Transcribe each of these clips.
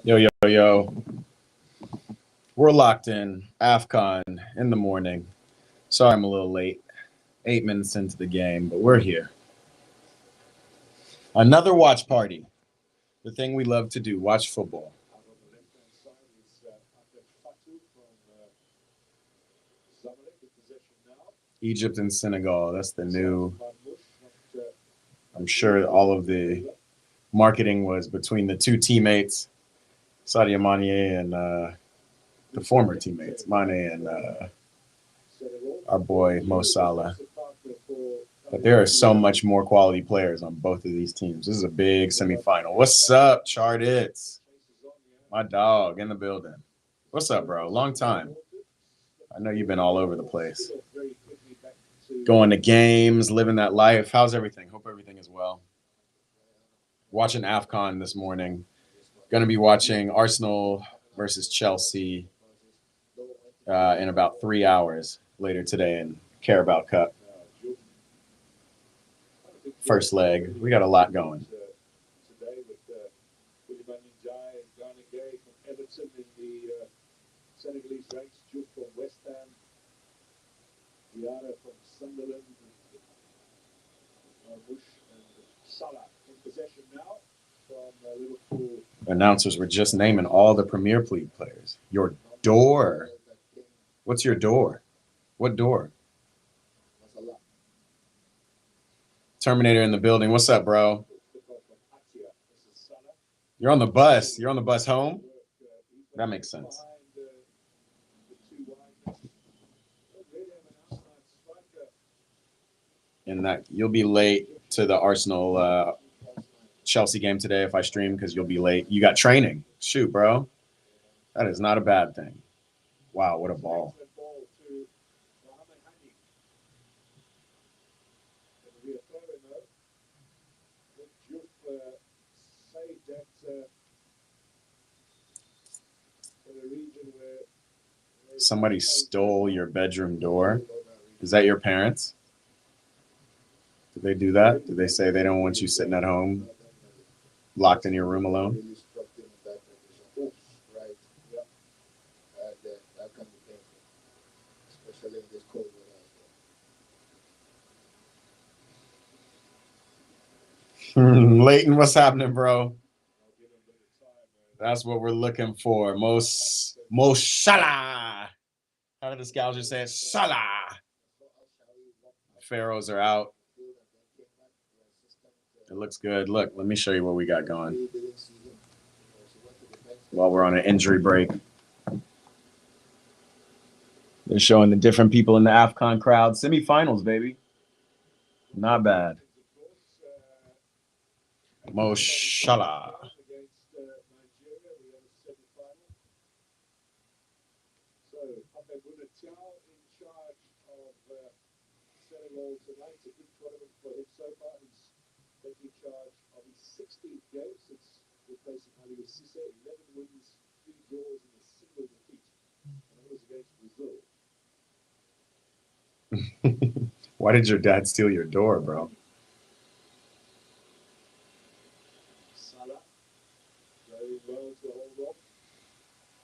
Yo, yo, yo. We're locked in. AFCON in the morning. Sorry I'm a little late. 8 minutes into the game, but we're here. Another watch party. The thing we love to do, watch football. Egypt and Senegal. That's the new. I'm sure all of the marketing was between the two teammates, Sadio Mane and the former teammates, Mane and our boy Mo Salah. But there are so much more quality players on both of these teams. This is a big semifinal. What's up, Chartits? My dog in the building. What's up, bro? Long time. I know you've been all over the place. Going to games, living that life. How's everything? Hope everything is well. Watching AFCON this morning. Going to be watching Arsenal versus Chelsea in about 3 hours later today in Carabao Cup. First leg. We got a lot going. Senegalese ranks, Jude from West Ham, Diarra from Sunderland, Bush and Salah in possession now from Liverpool. Announcers were just naming all the Premier League players. Your door. What's your door? What door? Terminator in the building. What's up, bro? You're on the bus. You're on the bus home? That makes sense. And that you'll be late to the Arsenal Chelsea game today if I stream because you'll be late. You got training. Shoot, bro. That is not a bad thing. Wow, what a ball. Somebody stole your bedroom door. Is that your parents? Did they do that? Did they say they don't want you sitting at home, locked in your room alone? Leighton, what's happening, bro? That's what we're looking for. Mo Salah. How did the scouser say it? Salah. Pharaohs are out. It looks good. Look, let me show you what we got going while we're on an injury break. They're showing the different people in the AFCON crowd. Semifinals, baby. Not bad. Mo Salah. Tonight, a good tournament for him so far. He's taking charge of his 16th game since replacing Aliou Cisse. 11 wins, 3 draws, and a single defeat. And that was against Brazil. Why did your dad steal your door, bro? Salah, very well to hold off.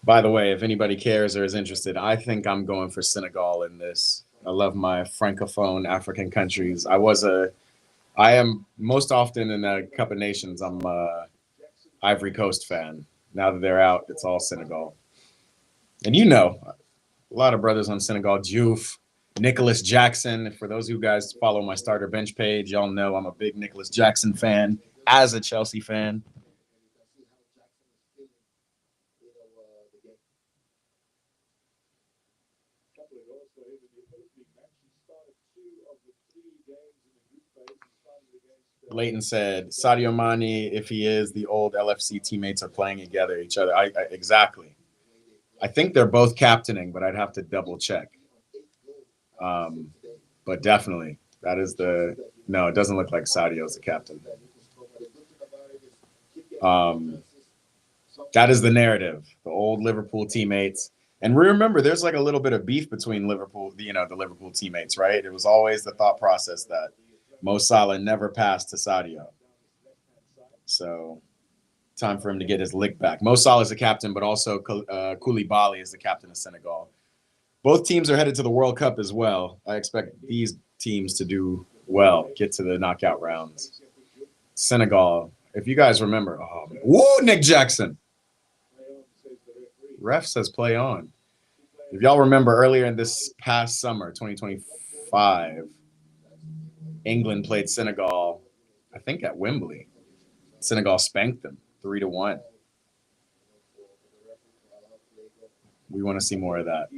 By the way, if anybody cares or is interested, I think I'm going for Senegal in this. I love my Francophone African countries. I am most often in the Cup of Nations. I'm a Ivory Coast fan. Now that they're out, it's all Senegal. And you know, a lot of brothers on Senegal, Diouf, Nicholas Jackson. For those of you guys follow my starter bench page, y'all know I'm a big Nicholas Jackson fan as a Chelsea fan. Leighton said, Sadio Mane, if he is, the old LFC teammates are playing together each other. Exactly. I think they're both captaining, but I'd have to double check. But definitely, that is no, it doesn't look like Sadio's the captain. That is the narrative, the old Liverpool teammates. And remember, there's like a little bit of beef between Liverpool, the Liverpool teammates, right? It was always the thought process that Mo Salah never passed to Sadio. So Time for him to get his lick back. Mo Salah is the captain, but also Koulibaly is the captain of Senegal. Both teams are headed to the World Cup as well. I expect these teams to do well, get to the knockout rounds. Senegal, if you guys remember, whoa, Nick Jackson. Ref says play on. If y'all remember earlier in this past summer, 2025, England played Senegal, I think at Wembley. Senegal spanked them 3-1. We want to see more of that.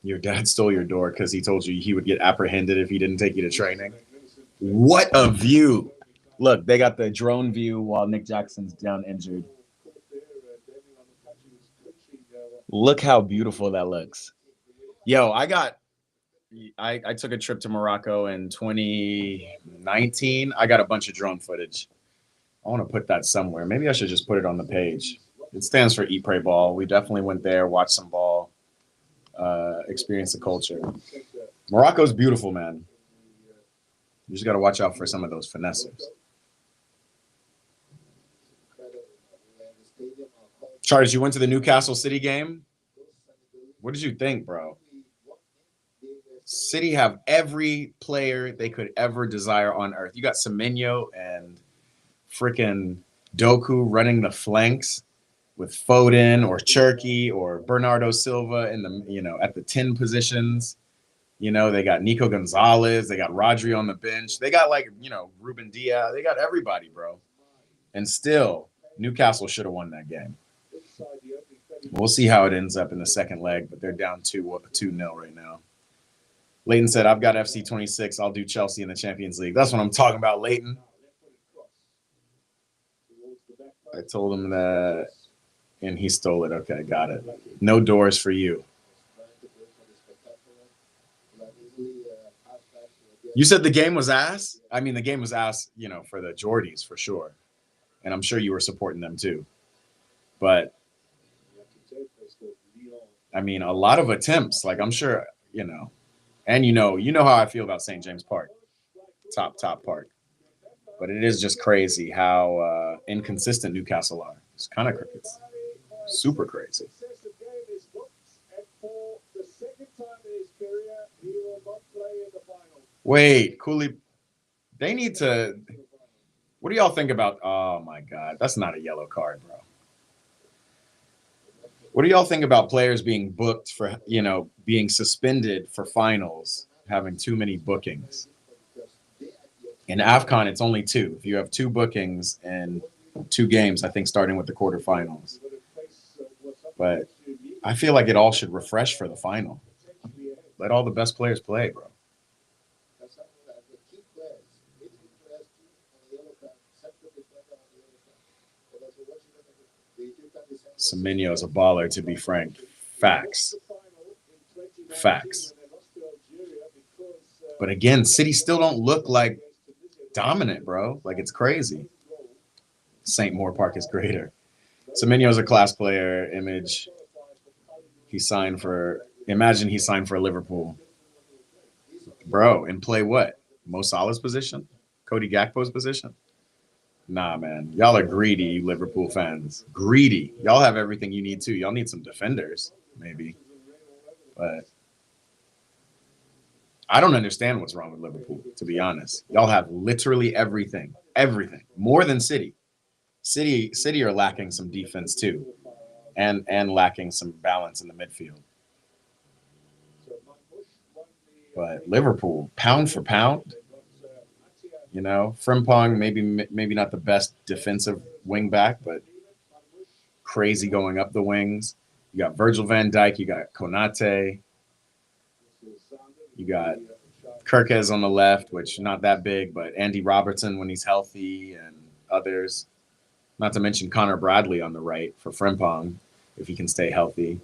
Your dad stole your door because he told you he would get apprehended if he didn't take you to training. What a view. Look, they got the drone view while Nick Jackson's down injured. Look how beautiful that looks. Yo, I took a trip to Morocco in 2019. I got a bunch of drone footage. I want to put that somewhere. Maybe I should just put it on the page. It stands for Eat, Pray, Ball. We definitely went there, watched some ball, experienced the culture. Morocco's beautiful, man. You just got to watch out for some of those finessers. Charles, you went to the Newcastle City game? What did you think, bro? City have every player they could ever desire on earth. You got Semenyo and freaking Doku running the flanks with Foden or Cherky or Bernardo Silva in the at the 10 positions. They got Nico Gonzalez, they got Rodri on the bench. They got Ruben Diaz. They got everybody, bro. And still, Newcastle should have won that game. We'll see how it ends up in the second leg, but they're down 2-0 right now. Leighton said, I've got FC 26. I'll do Chelsea in the Champions League. That's what I'm talking about, Leighton. I told him that, and he stole it. Okay, got it. No doors for you. You said the game was ass? I mean, the game was ass, for the Geordies, for sure. And I'm sure you were supporting them too. But, I mean, a lot of attempts. Like, I'm sure, and you know how I feel about St. James Park. Top park. But it is just crazy how inconsistent Newcastle are. It's kind of crazy. Super crazy. Wait, Cooley. They need to. What do y'all think about? Oh my God, that's not a yellow card, bro. What do y'all think about players being booked for, being suspended for finals, having too many bookings? In AFCON, it's only 2. If you have 2 bookings and 2 games, I think starting with the quarterfinals. But I feel like it all should refresh for the final. Let all the best players play, bro. Semenyo is a baller, to be frank. Facts. But again, City still don't look like dominant, bro. Like, it's crazy. St. Moore Park is greater. Semenyo is a class player. Image. Imagine he signed for Liverpool. Bro, and play what? Mo Salah's position? Cody Gakpo's position? Nah, man. Y'all are greedy, you Liverpool fans. Greedy. Y'all have everything you need, too. Y'all need some defenders, maybe. But I don't understand what's wrong with Liverpool, to be honest. Y'all have literally everything. Everything. More than City. City are lacking some defense, too. And lacking some balance in the midfield. But Liverpool, pound for pound, Frimpong, maybe not the best defensive wing back, but crazy going up the wings. You got Virgil van Dijk, you got Konate, you got Kirkez on the left, which not that big, but Andy Robertson when he's healthy and others. Not to mention Connor Bradley on the right for Frimpong, if he can stay healthy.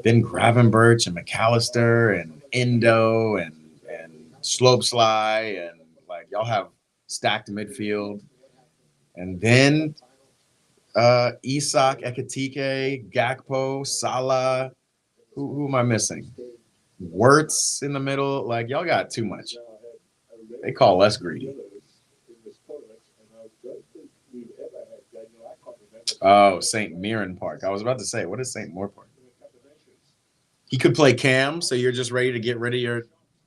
Then Gravenberch and McAllister and Endo and Slopesly and y'all have stacked midfield. And then Isak, Ekitike, Gakpo, Salah. Who am I missing? Wirtz in the middle. Y'all got too much. They call us greedy. Oh, St. Mirren Park. I was about to say, what is St. Moore Park? He could play Cam, so you're just ready to get rid of your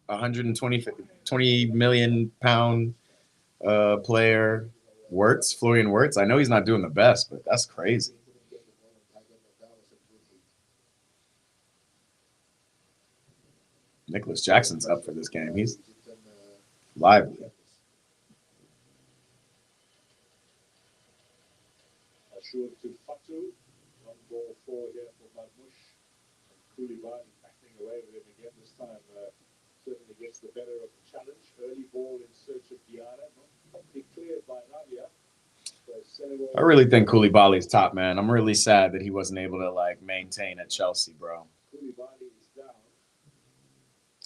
120 million pound player Wirtz, Florian Wirtz. I know he's not doing the best, but that's crazy. Nicholas Jackson's up for this game. He's lively. To Fatu, one ball forward here for Marmoush. Koulibaly backing away with him again this time. Certainly gets the better of the challenge. Early ball in search of Diarra, not declared by Rabia. I really think Koulibaly's top, man. I'm really sad that he wasn't able to maintain at Chelsea, bro. Koulibaly is down.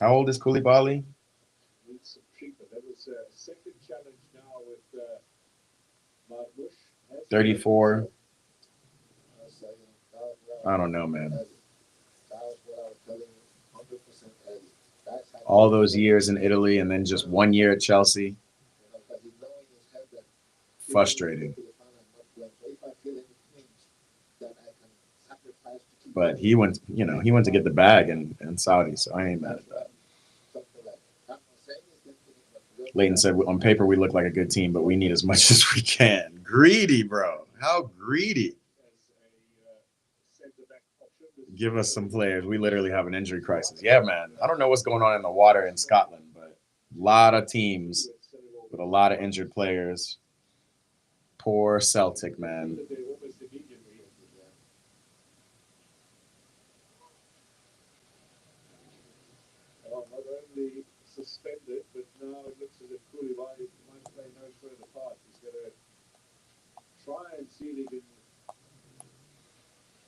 How old is Koulibaly? Needs some treatment. That was a second challenge now with Marmoush. 34. I don't know, man. All those years in Italy and then just 1 year at Chelsea. Frustrating. But he went to get the bag in Saudi, so I ain't mad at that. Leighton said, on paper, we look like a good team, but we need as much as we can. Greedy, bro. How greedy. Give us some players. We literally have an injury crisis. Yeah, man. I don't know what's going on in the water in Scotland, but a lot of teams with a lot of injured players. Poor Celtic, man. Not only suspended, but now it looks as if Koulibaly might play no further part. He's going to try and see if he can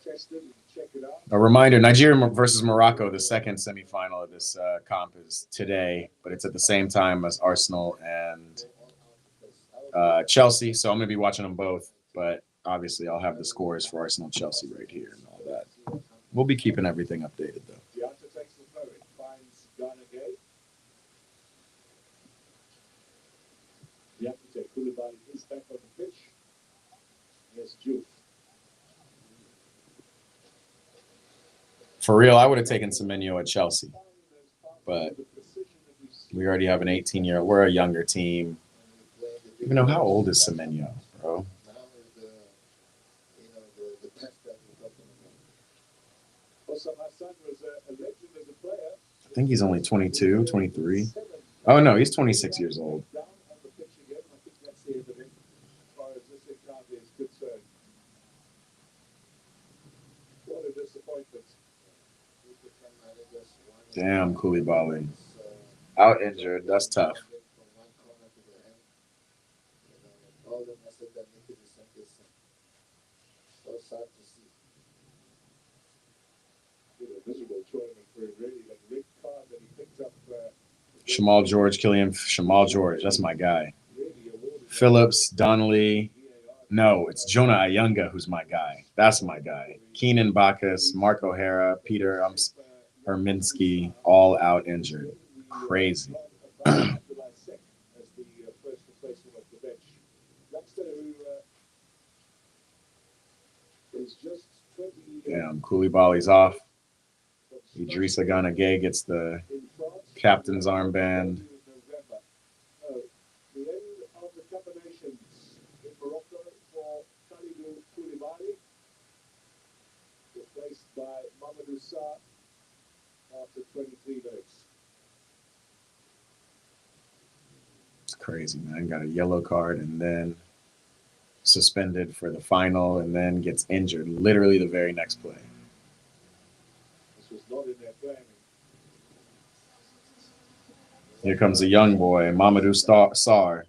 test it and check it out. A reminder, Nigeria versus Morocco, the second semifinal of this comp is today, but it's at the same time as Arsenal and Chelsea, so I'm going to be watching them both, but obviously I'll have the scores for Arsenal-Chelsea right here and all that. We'll be keeping everything updated, though. Koulibaly is back on the pitch. Yes, Juve. For real, I would have taken Semenyo at Chelsea, but we already have an 18-year-old. We're a younger team. Even though, how old is Semenyo, bro? I think he's only 22, 23. Oh, no, he's 26 years old. Damn, Koulibaly. Out injured. That's tough. Shamal George, Shamal George. That's my guy. Phillips, Donnelly. No, it's Jonah Ayunga who's my guy. That's my guy. Keenan Bacchus, Mark O'Hara, Peter Herminski, all out injured. Crazy. Damn, Koulibaly's off. Idrissa Gana Gueye gets the captain's armband. Replaced by Mamadou Sarr after 23 minutes. It's crazy, man. Got a yellow card and then suspended for the final and then gets injured literally the very next play. This was not in their planning. Here comes a young boy, Mamadou Sarr.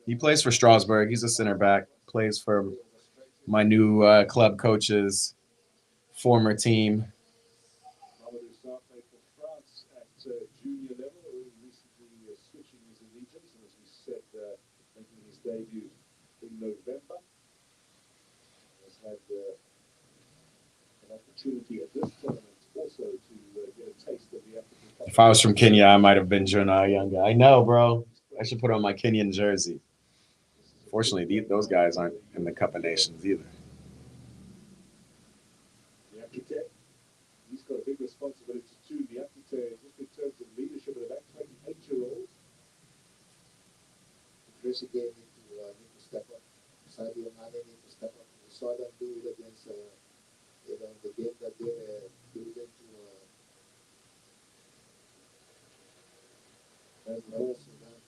He plays for Strasbourg. He's a center back. Plays for my new club coach's former team. Mamadou Sarr played for France at junior level, recently switching his allegiance, and as we said, making his debut in November. Has had an opportunity at this tournament also to get a taste of the African Cup. If I was from Kenya, I might have been Jonah Younger. I know, bro. I should put on my Kenyan jersey. Fortunately, those guys aren't in the Cup of Nations either. The architect, he's got a big responsibility too. The architect, just in terms of leadership of that 28-year-old. Dressing game need to step up. Sadio Mane need to step up. We saw them do it against, the game that they built into Sudan.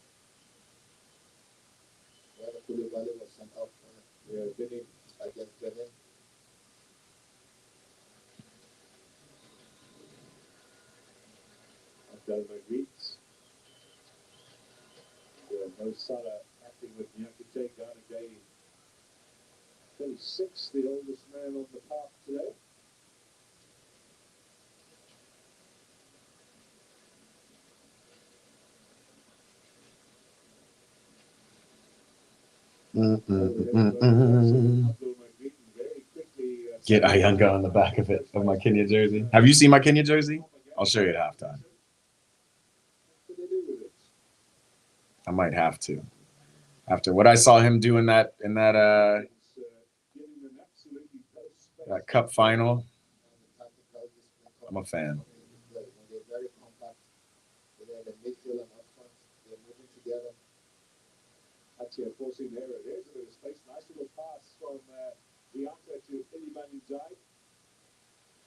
Where the Koulibaly was sent off Benin against Benin. Abdelmajid. No Salah acting with the architect. Ghana Gay, 36, the oldest man on the park today. Get Ayanga on the back of it, of my Kenya jersey. Have you seen my Kenya jersey? I'll show you at halftime. I might have to. After what I saw him do in that cup final, I'm a fan. They're very compact. They're in the midfield and up front. They're moving together. Actually, forcing the error. There's a bit of space. Nice little pass from Diata to Iliman Njai.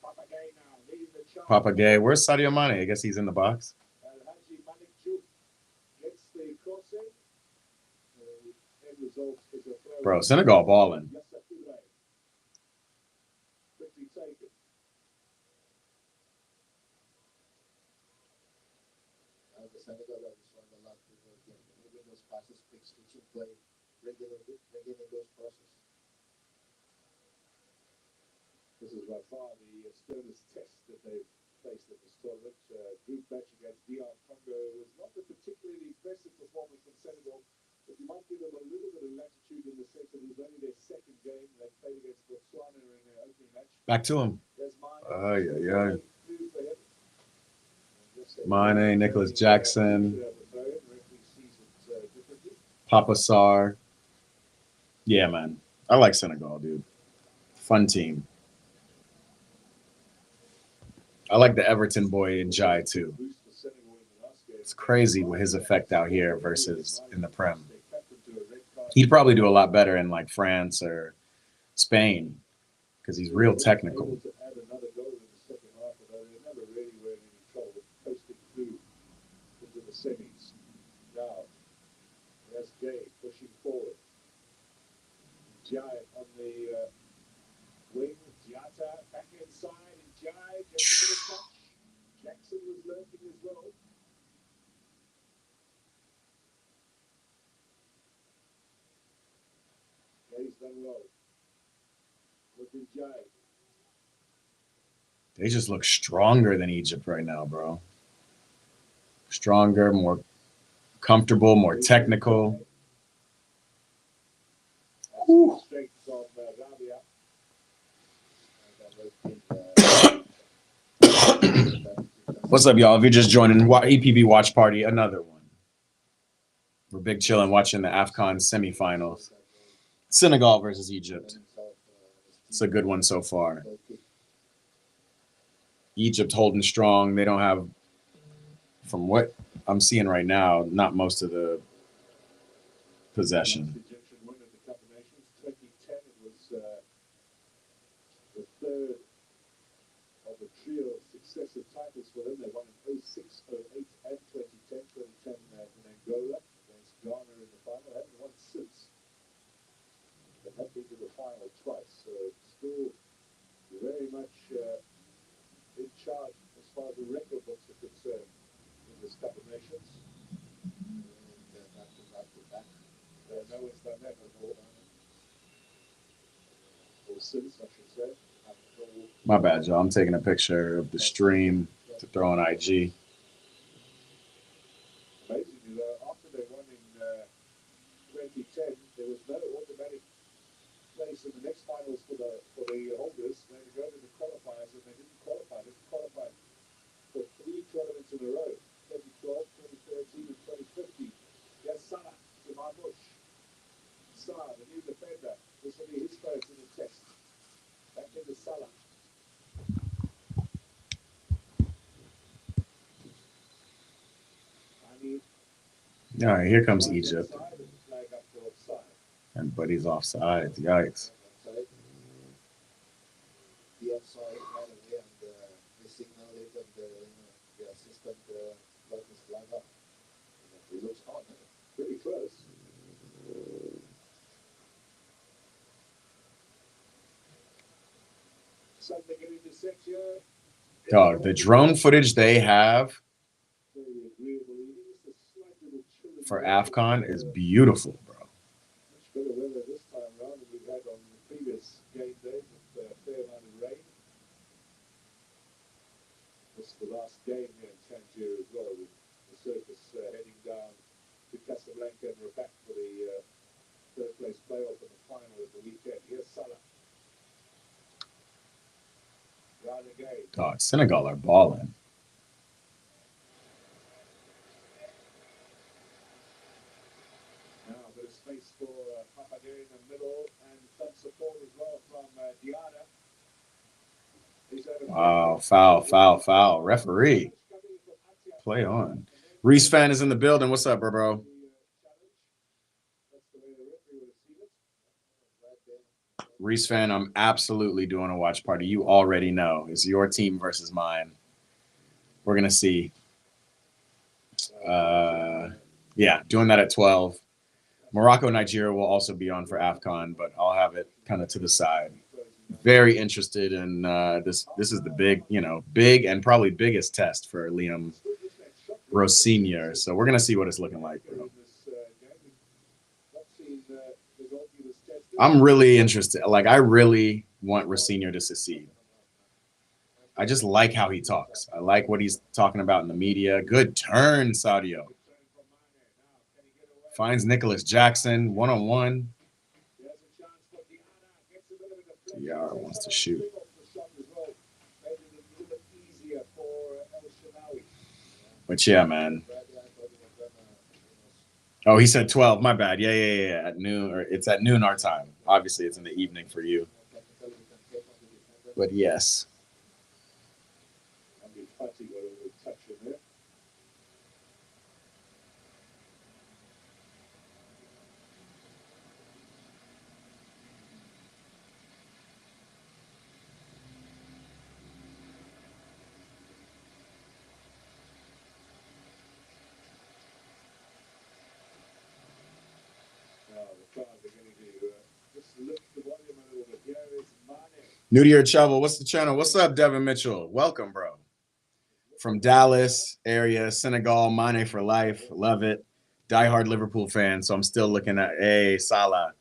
Papa Gay now leading the charge. Papa Gay. Where's Sadio Mane? I guess he's in the box. Haji Malik Juk gets the crossing. End result is a throw. Bro, Senegal balling. Quickly taken. The Senegal that we saw in the last game, moving those passes, quick switching play, bringing in those crosses. This is by far the sternest test that they've faced at this tournament. Group match against DR Congo was not a particularly impressive performance from Senegal, but you might give them a little bit of latitude in the sense that it was only their second game. They played against Botswana in their opening match. Back to him. There's Mane. Ay. Two for him. Mane, Nicholas Jackson, Papa Sarr. Yeah, man. I like Senegal, dude. Fun team. I like the Everton boy in Jai, too. It's crazy with his effect out here versus in the Prem. He'd probably do a lot better in, like, France or Spain because he's real technical. Semis. Now, there's Gay pushing forward. Jai on the wing. Diata back inside. And Jai gets a little touch. Jackson was lurking as well. Gay's done well. Look at Jai. They just look stronger than Egypt right now, bro. Stronger, more comfortable, more technical. What's up, y'all? If you're just joining EPB Watch Party, another one. We're big chilling watching the AFCON semifinals. Senegal versus Egypt. It's a good one so far. Egypt holding strong. They don't have, from what I'm seeing right now, not most of the possession. Egyptian win of the Cup of Nations, 2010. It was the third of a trio of successive titles for them. They won in 06, 08, and 2010. 2010 in Angola against Ghana in the final. They haven't won since. They have been to the final twice. So still very much in charge as far as the record books are concerned in this Cup of Nations. Back. No one's done that before. Or since, I should say. My bad, y'all. I'm taking a picture of the stream to throw on IG. Amazingly, though, after they won in 2010, there was no automatic place in the next finals for the holders. They had to go to the qualifiers, and they didn't qualify. They qualified for 3 tournaments in a row. All right, here comes Egypt. Side and flag up for offside. And Buddy's offside. Yikes. Outside. The outside right away, and they signal it, and the assistant got his flag up. It looks on. Pretty close. Something getting to section. Dog, the drone footage they have Very agreeable evening. Just a slight little chill in for the air. AFCON is beautiful, bro. Much better weather this time round than we've had on the previous game days with a fair amount of rain. This is the last game here in Tangier as well, with the circus heading down to Casablanca and Rabat for the third place playoff and the final of the weekend. Here's Salah. Round the game. Dog, Senegal are balling. Now a bit of space for Papade in the middle and some support as well from Diana. He's had a Wow, foul. Referee, play on. Reese fan is in the building. What's up, bro? Reese fan, I'm absolutely doing a watch party. You already know. It's your team versus mine. We're going to see. Yeah, doing that at 12. Morocco, Nigeria will also be on for AFCON, but I'll have it kind of to the side. Very interested in this. This is the big and probably biggest test for Liam Rossignol. So we're going to see what it's looking like, bro. I'm really interested. Like, I really want Rossignol to succeed. I just like how he talks. I like what he's talking about in the media. Good turn, Sadio. Finds Nicholas Jackson, one-on-one. DR wants to shoot. But yeah, man. Oh, he said 12. My bad. Yeah. At noon, or it's at noon our time. Obviously, it's in the evening for you. But yes. New to your travel. What's the channel? What's up, Devin Mitchell? Welcome, bro. From Dallas area, Senegal, Mane for life. Love it. Diehard Liverpool fan. So I'm still looking at Salah.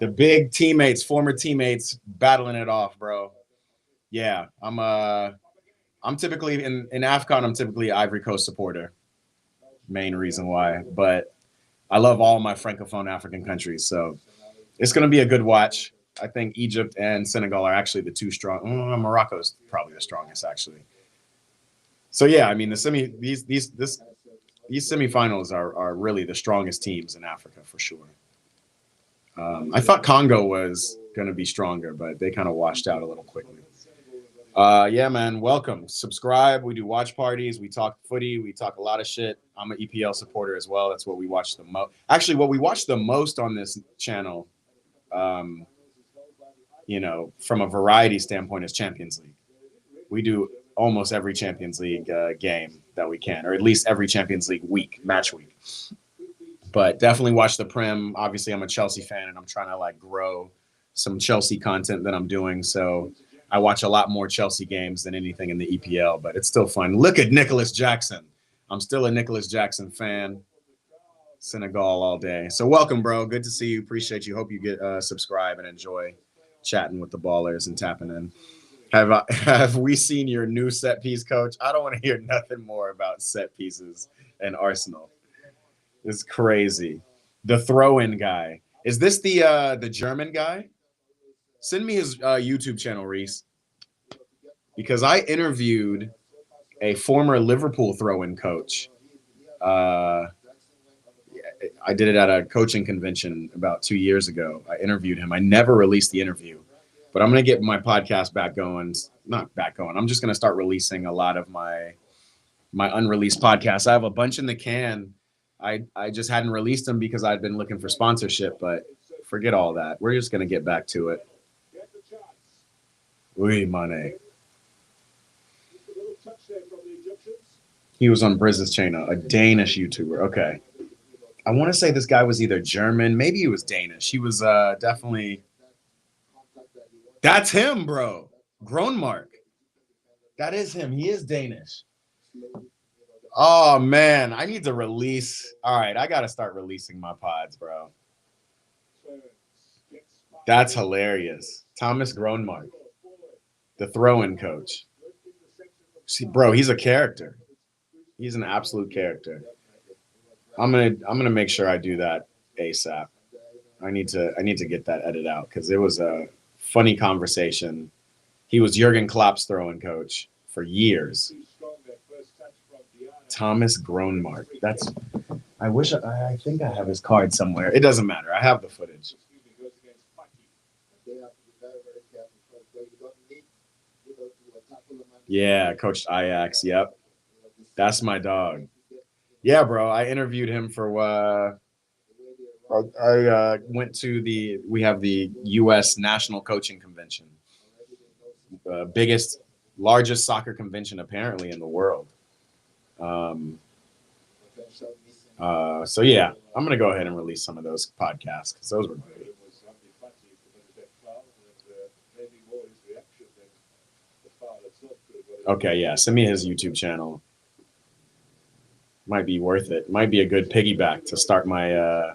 The big teammates, former teammates, battling it off, bro. Yeah, I'm typically in AFCON. I'm typically Ivory Coast supporter. Main reason why, but I love all my Francophone African countries. So it's gonna be a good watch. I think Egypt and Senegal are actually the two strong. Morocco is probably the strongest, actually. So yeah, I mean these semifinals are really the strongest teams in Africa for sure. I thought Congo was gonna be stronger, but they kind of washed out a little quickly. Yeah, man, welcome. Subscribe. We do watch parties. We talk footy. We talk a lot of shit. I'm an EPL supporter as well. That's what we watch the most. Actually, what we watch the most on this channel, from a variety standpoint, is Champions League. We do almost every Champions League game that we can, or at least every Champions League match week. But definitely watch the Prem. Obviously, I'm a Chelsea fan, and I'm trying to grow some Chelsea content that I'm doing. So I watch a lot more Chelsea games than anything in the EPL, but it's still fun. Look at Nicholas Jackson. I'm still a Nicholas Jackson fan. Senegal all day. So welcome, bro. Good to see you. Appreciate you. Hope you get subscribe and enjoy chatting with the ballers and tapping in. Have we seen your new set piece, coach? I don't want to hear nothing more about set pieces and Arsenal. It's crazy. The throw-in guy. Is this the German guy? Send me his YouTube channel, Reese, because I interviewed a former Liverpool throw-in coach. I did it at a coaching convention about 2 years ago. I interviewed him. I never released the interview, but I'm going to get my podcast back going. Not back going. I'm just going to start releasing a lot of my unreleased podcasts. I have a bunch in the can. I just hadn't released them because I'd been looking for sponsorship, but forget all that. We're just gonna get back to it. Oui, Mane. He was on Briz's channel, a Danish YouTuber. Okay. I want to say this guy was either German, maybe he was Danish. He was definitely. That's him, bro. Groenmark. That is him. He is Danish. Oh man, I need to release. All right, I gotta start releasing my pods, bro. That's hilarious. Thomas Groenmark, the throw-in coach. See, bro, he's a character. He's an absolute character. I'm gonna make sure I do that ASAP. I need to get that edited out because it was a funny conversation. He was Jurgen Klopp's throwing coach for years. Thomas Groenmark. That's. I think I have his card somewhere. It doesn't matter. I have the footage. Yeah, coached Ajax. Yep, that's my dog. Yeah, bro. I interviewed him for. I went to we have the U.S. National Coaching Convention, largest soccer convention apparently in the world. So yeah, I'm gonna go ahead and release some of those podcasts because those were great. Okay, yeah, send me his YouTube channel. Might be worth it. Might be a good piggyback to start my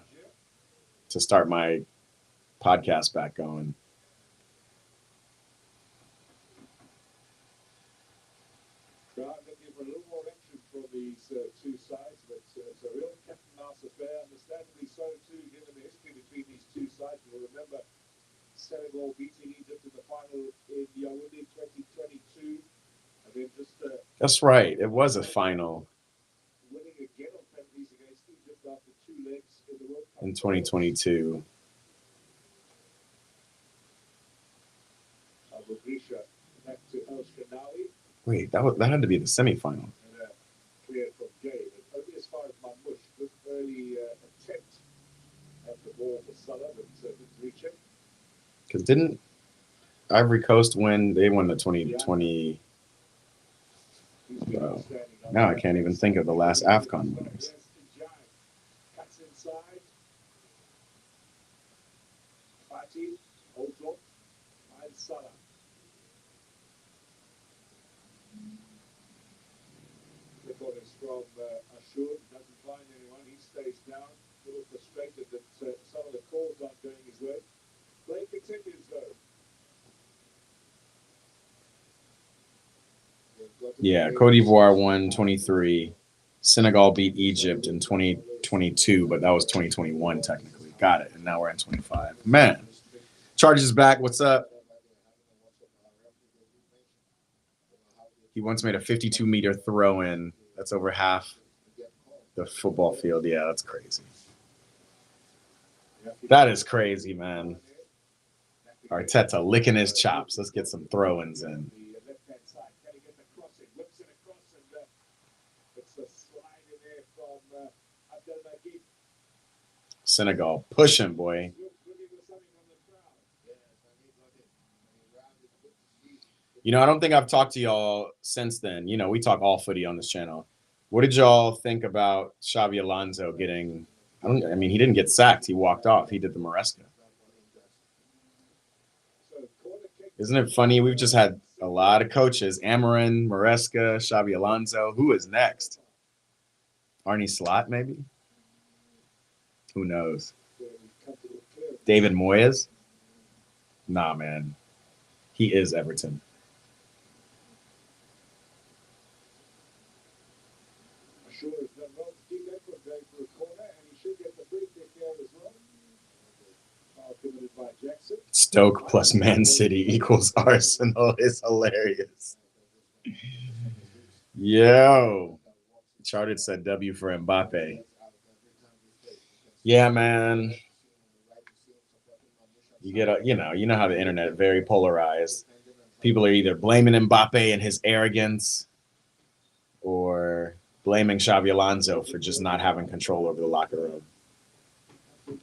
podcast back going. These two sides, but it's a real cat and mouse affair, understandably so too, given the history between these two sides. You'll remember Senegal beating Egypt in the final in Yaoundé 2022, and then just that's right, it was a final. Winning again on penalties against Egypt after 2 legs in the World Cup in 2022. Back to El Shanawi. Wait, that had to be the semifinal. Clear from Gay, but only as far as Mamouche. Good early attempt at the ball for Salah, but didn't reach him. Because didn't Ivory Coast win? They won the 2020. Now I can't even think of the last AFCON winners. Cuts inside. Fati, holds off, finds Salah. From Ashur, doesn't find anyone. He stays down, a little frustrated that some of the calls aren't going his way. Play continues though. Yeah, Cote d'Ivoire won 23. Senegal beat Egypt in 2022, but that was 2021 technically. Got it. And now we're in 25. Man, Charges back. What's up? He once made a 52-meter throw-in. That's over half the football field. Yeah, that's crazy. That is crazy, man. Arteta licking his chops. Let's get some throw-ins in. Senegal pushing, boy. You know, I don't think I've talked to y'all since then. You know, we talk all footy on this channel. What did y'all think about Xabi Alonso getting? I mean, he didn't get sacked. He walked off. He did the Maresca. Isn't it funny? We've just had a lot of coaches: Amarin, Maresca, Xabi Alonso. Who is next? Arne Slot, maybe? Who knows? David Moyes? Nah, man. He is Everton. Stoke plus Man City equals Arsenal is hilarious. Yo. Chartered said W for Mbappe. Yeah, man. You get you know how the internet is very polarized. People are either blaming Mbappe and his arrogance, or blaming Xabi Alonso for just not having control over the locker room.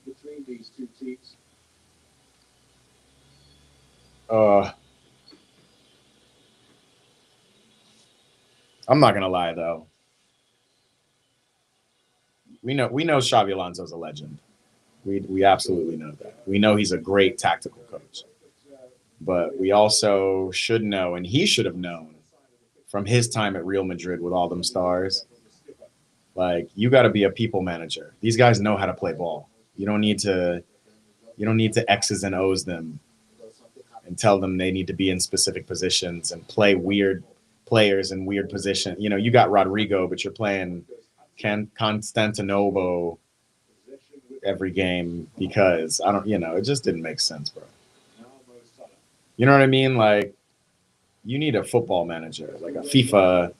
Between these two teams. I'm not gonna lie though. We know Xabi Alonso's a legend. We absolutely know that. We know he's a great tactical coach. But we also should know, and he should have known from his time at Real Madrid with all them stars, like you got to be a people manager. These guys know how to play ball. You don't need to X's and O's them and tell them they need to be in specific positions and play weird players in weird positions. You know, you got Rodrigo, but you're playing Constantinople every game because it just didn't make sense, bro. You know what I mean? Like, you need a football manager, like a FIFA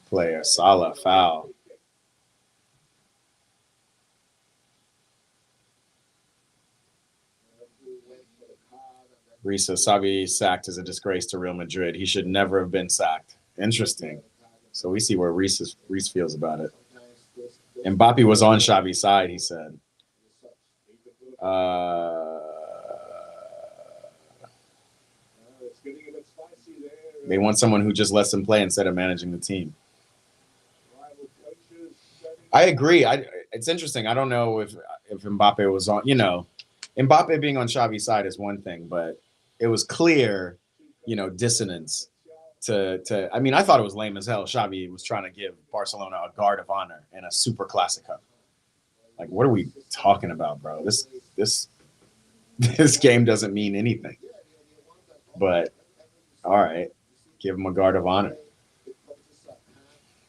player. Salah, foul. Risa, Xavi sacked is a disgrace to Real Madrid. He should never have been sacked. Interesting. So we see where Reese feels about it. Mbappe was on Xavi's side, he said. They want someone who just lets them play instead of managing the team. I agree. It's interesting. I don't know if Mbappe was on, Mbappe being on Xavi's side is one thing, but it was clear, dissonance to I mean, I thought it was lame as hell. Xavi was trying to give Barcelona a guard of honor and a super Clasico. Like, what are we talking about, bro? This game doesn't mean anything. But all right, give him a guard of honor.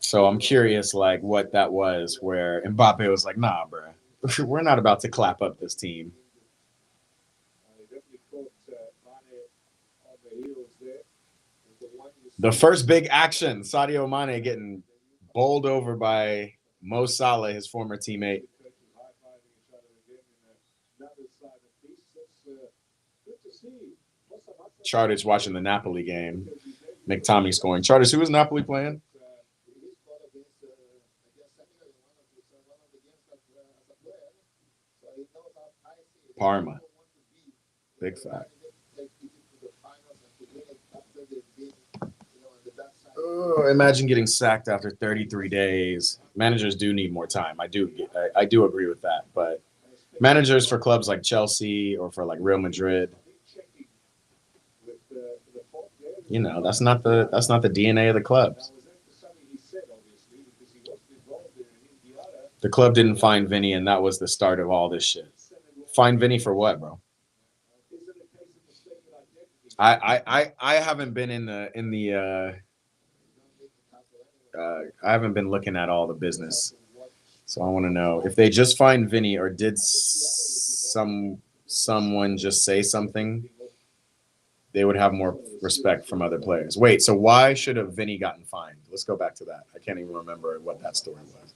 So I'm curious, like, what that was where Mbappe was like, nah, bro, we're not about to clap up this team. The first big action, Sadio Mane getting bowled over by Mo Salah, his former teammate. Charters watching the Napoli game. McTominay scoring. Charters, who was Napoli playing? Parma. Big fact. Oh, imagine getting sacked after 33 days. Managers do need more time. I do agree with that. But managers for clubs like Chelsea or for like Real Madrid, that's not the DNA of the clubs. The club didn't find Vinny, and that was the start of all this shit. Find Vinny for what, bro? I haven't been I haven't been looking at all the business, so I want to know if they just find Vinny or did someone just say something. They would have more respect from other players. Wait, so why should have Vinny gotten fined? Let's go back to that. I can't even remember what that story was.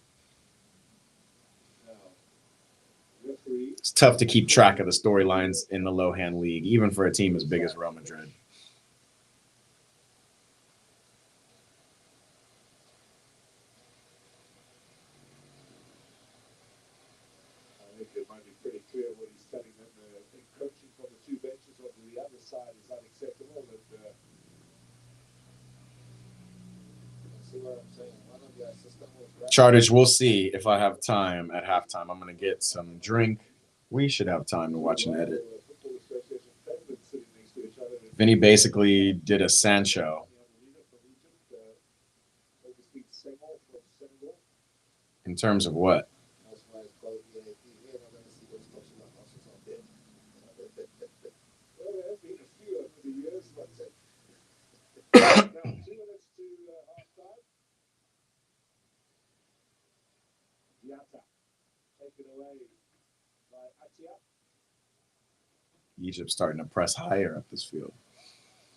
It's tough to keep track of the storylines in the low-hand league, even for a team as big as Real Madrid. I think it might be pretty clear what he's telling them. I think coaching from the two benches on the other side is unacceptable. But See what I'm saying? One of the assistants was Charters, we'll see if I have time at halftime. I'm going to get some drink. We should have time to watch an edit. Vinny basically did a Sancho. In terms of what? Egypt starting to press higher up this field.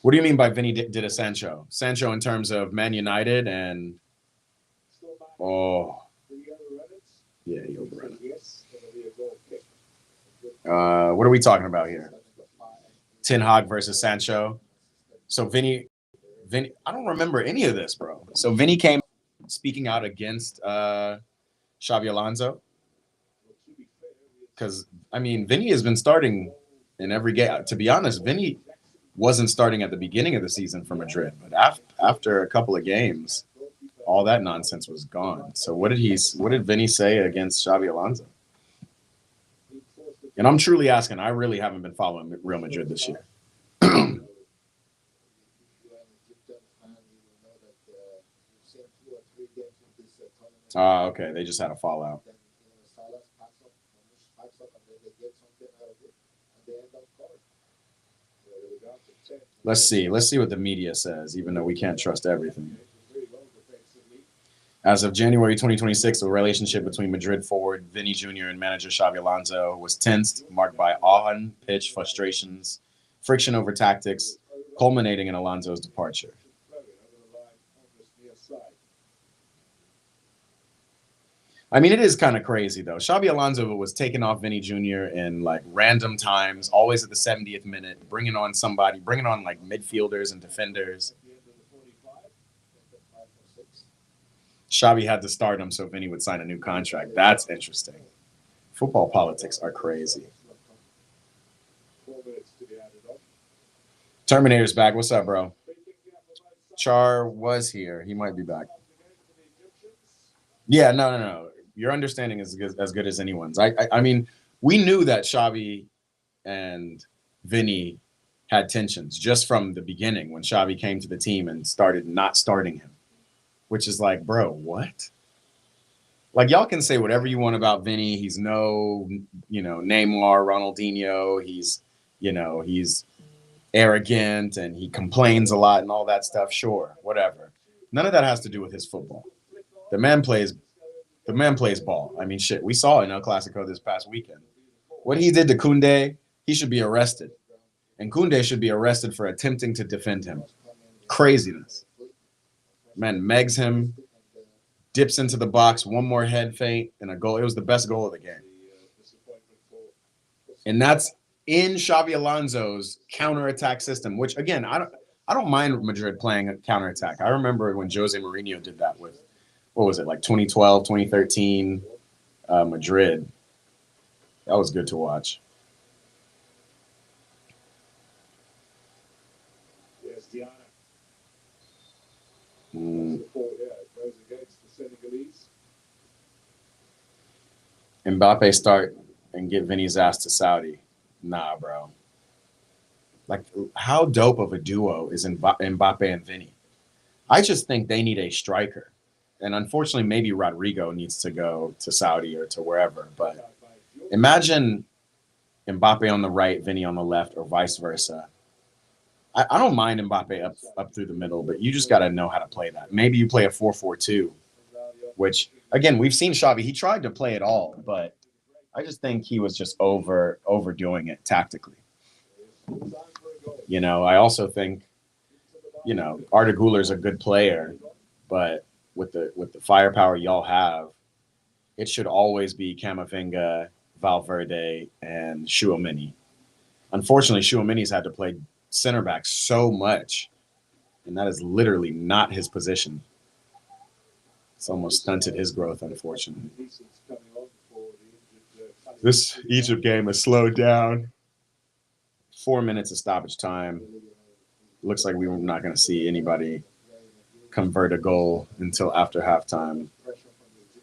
What do you mean by Vinny did a Sancho? Sancho in terms of Man United and yeah, he overran it. What are we talking about here? Ten Hag versus Sancho. So Vinny, I don't remember any of this, bro. So Vinny came speaking out against Xabi Alonso? Because, I mean, Vinny has been starting in every game. To be honest, Vinny wasn't starting at the beginning of the season for Madrid, but after a couple of games, all that nonsense was gone. So what did Vinny say against Xabi Alonso? And I'm truly asking. I really haven't been following Real Madrid this year. Okay. They just had a fallout. Let's see. Let's see what the media says, even though we can't trust everything. As of January 2026, the relationship between Madrid forward Vinny Jr. and manager Xabi Alonso was tensed, marked by on-pitch frustrations, friction over tactics, culminating in Alonso's departure. I mean, it is kind of crazy, though. Xabi Alonso was taking off Vinny Jr. in, like, random times, always at the 70th minute, bringing on, like, midfielders and defenders. Xabi had to start him so Vinny would sign a new contract. That's interesting. Football politics are crazy. Terminator's back. What's up, bro? Char was here. He might be back. Yeah, no. Your understanding is as good as anyone's. I mean, we knew that Xabi and Vinny had tensions just from the beginning when Xabi came to the team and started not starting him, which is like, bro, what? Like, y'all can say whatever you want about Vinny. He's no, Neymar, Ronaldinho. He's arrogant and he complains a lot and all that stuff. Sure, whatever. None of that has to do with his football. The man plays ball. I mean, shit, we saw in El Clasico this past weekend. What he did to Koundé, he should be arrested. And Koundé should be arrested for attempting to defend him. Craziness. Man megs him, dips into the box, one more head feint, and a goal. It was the best goal of the game. And that's in Xabi Alonso's counterattack system, which, again, I don't mind Madrid playing a counterattack. I remember when Jose Mourinho did that with, what was it, like 2012, 2013 Madrid. That was good to watch. Yes, Diana. Mm. Goes against the Senegalese. Mbappe start and get Vinny's ass to Saudi. Nah, bro. Like, how dope of a duo is Mbappe and Vinny? I just think they need a striker. And unfortunately, maybe Rodrigo needs to go to Saudi or to wherever. But imagine Mbappe on the right, Vinny on the left, or vice versa. I don't mind Mbappe up through the middle, but you just got to know how to play that. Maybe you play a 4-4-2, which, again, we've seen Xavi. He tried to play it all, but I just think he was just overdoing it tactically. I also think, Arda Güler's a good player, but with the firepower y'all have, it should always be Camavinga, Valverde, and Tchouaméni. Unfortunately, Tchouaméni's had to play center back so much, and that is literally not his position. It's almost stunted his growth, unfortunately. This Egypt game has slowed down. 4 minutes of stoppage time. Looks like we're not going to see anybody convert a goal until after halftime.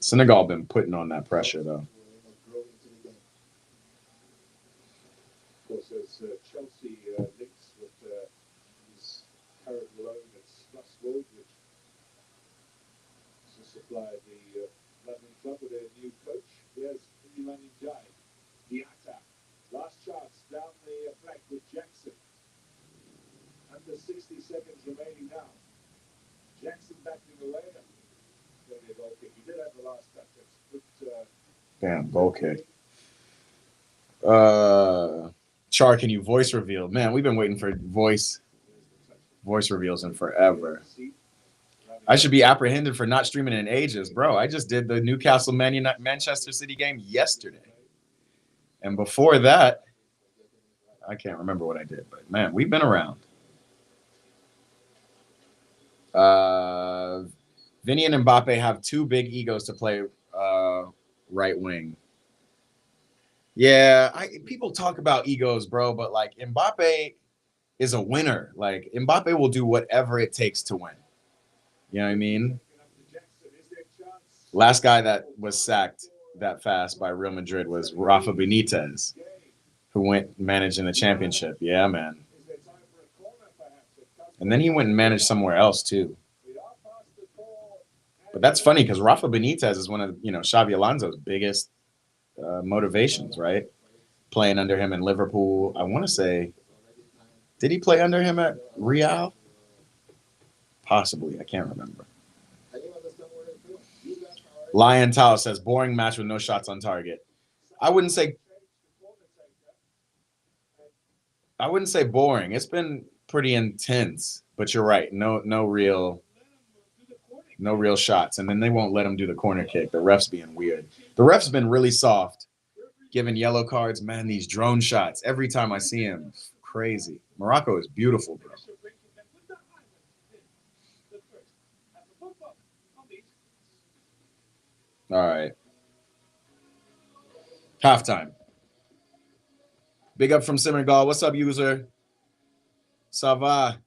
Senegal been putting on that pressure, though. Of course, there's Chelsea links with his current loan at Strasbourg, which has supplied the London club with their new coach. Here's Iliman Ndiaye. Diatta. Last chance down the flank with Jackson. Under 60 seconds remaining now. Jackson backing away. Maybe a goal kick. He did have the last touch. Damn, goal kick. Char, can you voice reveal? Man, we've been waiting for voice reveals in forever. I should be apprehended for not streaming in ages. Bro, I just did the Newcastle Manchester City game yesterday. And before that, I can't remember what I did, but man, we've been around. Vinny and Mbappe have too big egos to play right wing. Yeah, people talk about egos, bro, but like Mbappe is a winner. Like Mbappe will do whatever it takes to win. You know what I mean? Last guy that was sacked that fast by Real Madrid was Rafa Benitez, who went managing the championship. Yeah, man. And then he went and managed somewhere else too. But that's funny because Rafa Benitez is one of Xabi Alonso's biggest motivations, right? Playing under him in Liverpool. I want to say, did he play under him at Real? Possibly. I can't remember. Lion Tao says, boring match with no shots on target. I wouldn't say boring. It's been pretty intense, but you're right. No real shots. And then they won't let them do the corner kick. The ref's being weird. The ref's been really soft, giving yellow cards. Man, these drone shots. Every time I see him, crazy. Morocco is beautiful, bro. All right. Halftime. Big up from Senegal. What's up, user? Ça va?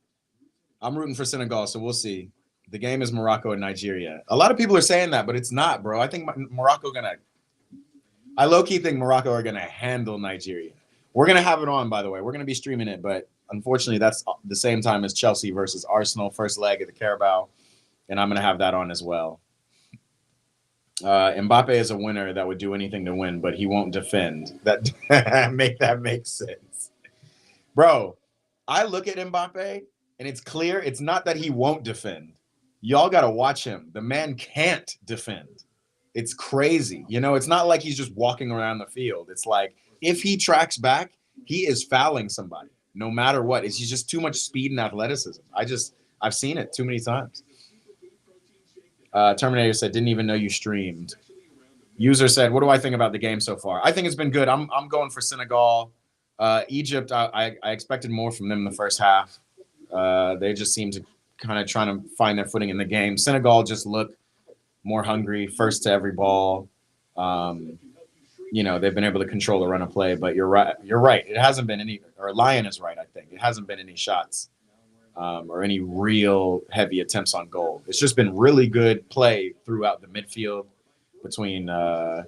I'm rooting for Senegal, so we'll see. The game is Morocco and Nigeria. A lot of people are saying that, but it's not, bro. I think I low-key think Morocco are gonna handle Nigeria. We're gonna have it on, by the way. We're gonna be streaming it, but unfortunately, that's the same time as Chelsea versus Arsenal, first leg of the Carabao, and I'm gonna have that on as well. Mbappe is a winner that would do anything to win, but he won't defend. That make sense, bro. I look at Mbappe, and it's clear it's not that he won't defend. Y'all got to watch him. The man can't defend. It's crazy. It's not like he's just walking around the field. It's like if he tracks back, he is fouling somebody no matter what. He's just too much speed and athleticism. I've seen it too many times. Terminator said, didn't even know you streamed. User said, what do I think about the game so far? I think it's been good. I'm going for Senegal. Egypt, I expected more from them in the first half. They just seemed to kind of trying to find their footing in the game. Senegal just looked more hungry, first to every ball. They've been able to control the run of play, but you're right. It hasn't been any, or Lion is right, I think. It hasn't been any shots or any real heavy attempts on goal. It's just been really good play throughout the midfield between Sarr,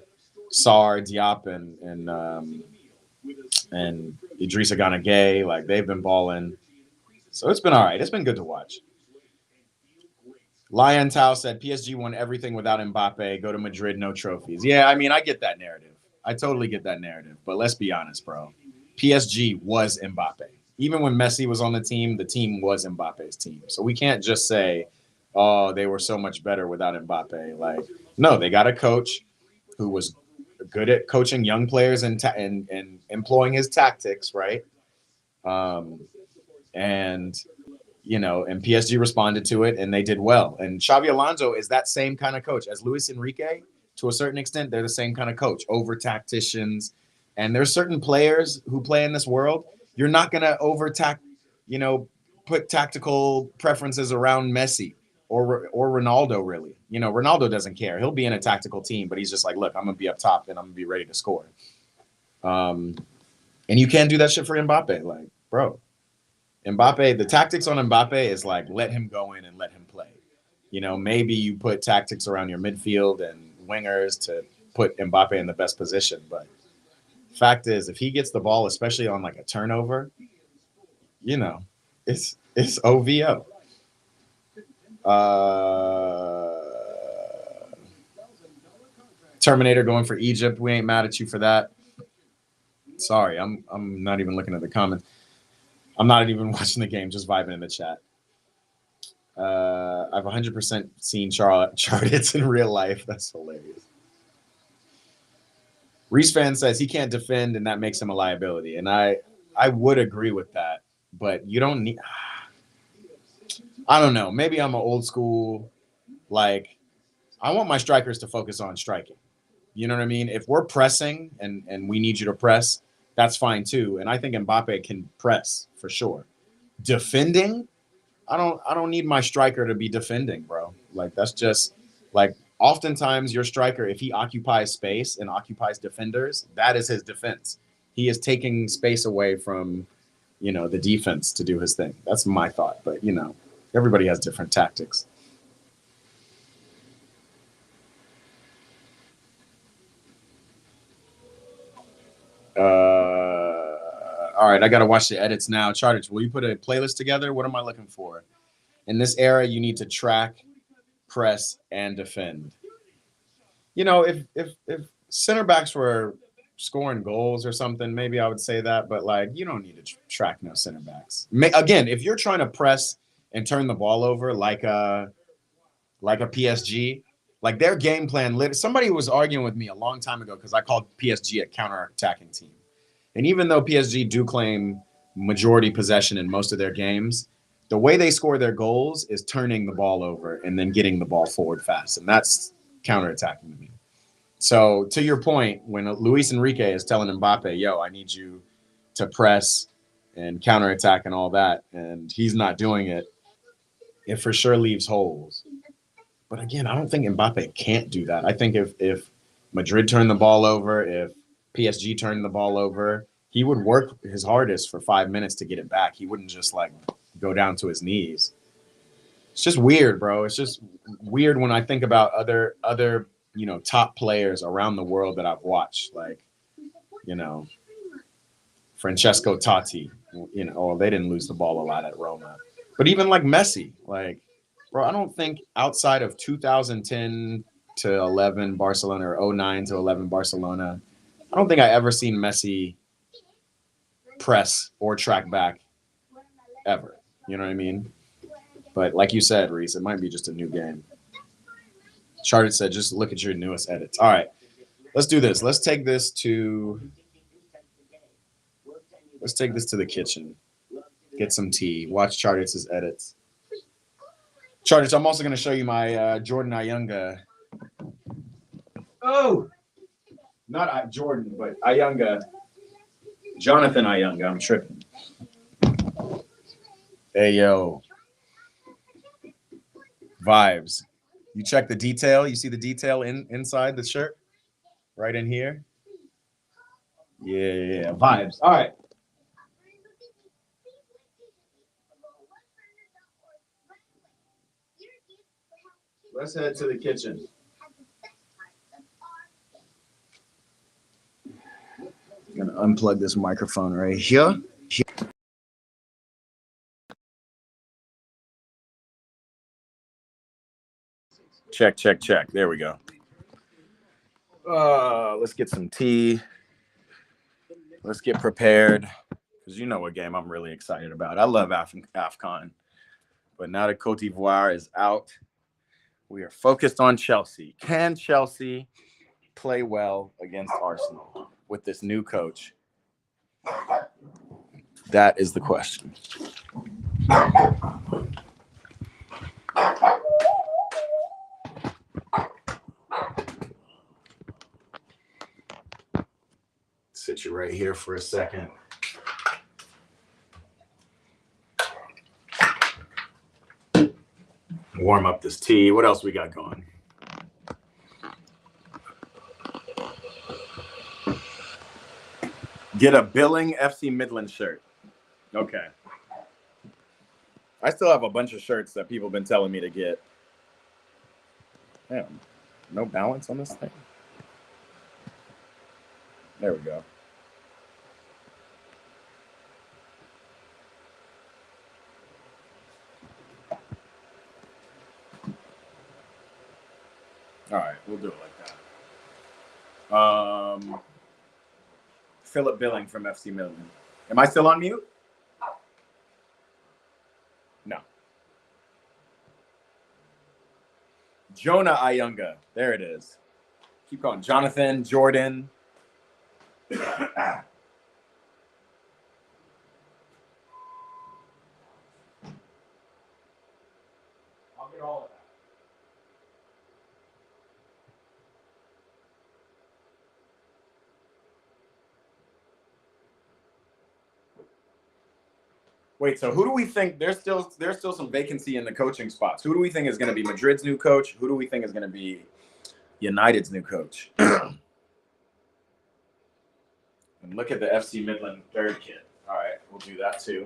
Diop, and Idrissa Gana Gueye. Like, they've been balling. So it's been all right. It's been good to watch. Lion Tao said, PSG won everything without Mbappe. Go to Madrid, no trophies. Yeah, I mean, I get that narrative. I totally get that narrative. But let's be honest, bro. PSG was Mbappe. Even when Messi was on the team was Mbappe's team. So we can't just say, oh, they were so much better without Mbappe. Like, no, they got a coach who was good at coaching young players and employing his tactics, right? And PSG responded to it, and they did well. And Xabi Alonso is that same kind of coach as Luis Enrique. To a certain extent, they're the same kind of coach, over tacticians. And there's certain players who play in this world. You're not going to put tactical preferences around Messi or Ronaldo, really. Ronaldo doesn't care. He'll be in a tactical team, but he's just like, look, I'm going to be up top, and I'm going to be ready to score. And you can't do that shit for Mbappe. Like, bro. Mbappe, the tactics on Mbappe is like, let him go in and let him play. Maybe you put tactics around your midfield and wingers to put Mbappe in the best position. But fact is, if he gets the ball, especially on like a turnover, it's OVO. Terminator going for Egypt. We ain't mad at you for that. Sorry, I'm not even looking at the comments. I'm not even watching the game, just vibing in the chat. I've 100% seen Chartits in real life. That's hilarious. Reese fan says he can't defend, and that makes him a liability. And I would agree with that, but you don't need. I don't know. Maybe I'm an old school. Like, I want my strikers to focus on striking. You know what I mean? If we're pressing and we need you to press, that's fine too. And I think Mbappe can press for sure. Defending, I don't need my striker to be defending, bro. Like that's just like oftentimes your striker, if he occupies space and occupies defenders, that is his defense. He is taking space away from, the defense to do his thing. That's my thought. But everybody has different tactics. All right, I gotta watch the edits now. Charters, will you put a playlist together? What am I looking for? In this era, you need to track, press, and defend. If center backs were scoring goals or something, maybe I would say that. But like, you don't need to track no center backs. Again, if you're trying to press and turn the ball over like a PSG, like their game plan. Somebody was arguing with me a long time ago because I called PSG a counter-attacking team. And even though PSG do claim majority possession in most of their games, the way they score their goals is turning the ball over and then getting the ball forward fast. And that's counterattacking to me. So to your point, when Luis Enrique is telling Mbappe, yo, I need you to press and counterattack and all that, and he's not doing it, it for sure leaves holes. But again, I don't think Mbappe can't do that. I think if Madrid turned the ball over, if PSG turned the ball over, he would work his hardest for 5 minutes to get it back. He wouldn't just like go down to his knees. It's just weird, bro. It's just weird when I think about other top players around the world that I've watched, like Francesco Totti. They didn't lose the ball a lot at Roma, but even like Messi, like, bro, I don't think outside of 2010 to 11 Barcelona or 09 to 11 Barcelona, I don't think I ever seen Messi press or track back ever. You know what I mean? But like you said, Reese, it might be just a new game. Charted said, just look at your newest edits. All right, let's do this. Let's take this to the kitchen. Get some tea. Watch Charted's edits. Charted, I'm also going to show you my Jordan Ayunga. Oh, not Jordan, but Ayunga. Jonathan Ayunga. I'm tripping. Hey, yo. Vibes. You check the detail. You see the detail inside the shirt? Right in here? Yeah. Vibes. All right. Let's head to the kitchen. I'm going to unplug this microphone right here. Check. There we go. Let's get some tea. Let's get prepared. Because you know what game I'm really excited about. I love AFCON. But now that Cote d'Ivoire is out, we are focused on Chelsea. Can Chelsea play well against Arsenal with this new coach? That is the question. Sit you right here for a second. Warm up this tea. What else we got going? Get a Billing FC Midland shirt. Okay. I still have a bunch of shirts that people have been telling me to get. Damn. No balance on this thing. There we go. All right, we'll do it like that. Philip Billing from FC Midland. Am I still on mute? No. Jonah Ayunga. There it is. Keep going. Jonathan, Jordan. I'll get all of that. Wait, so who do we think there's still some vacancy in the coaching spots? Who do we think is going to be Madrid's new coach? Who do we think is going to be United's new coach? And look at the FC Midland third kit. All right, we'll do that too.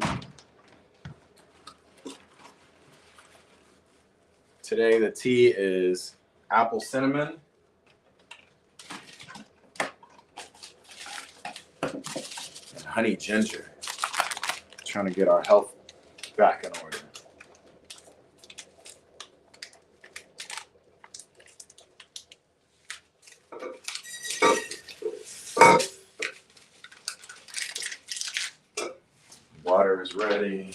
Today the tea is apple cinnamon. And honey ginger. Trying to get our health back in order. Water is ready.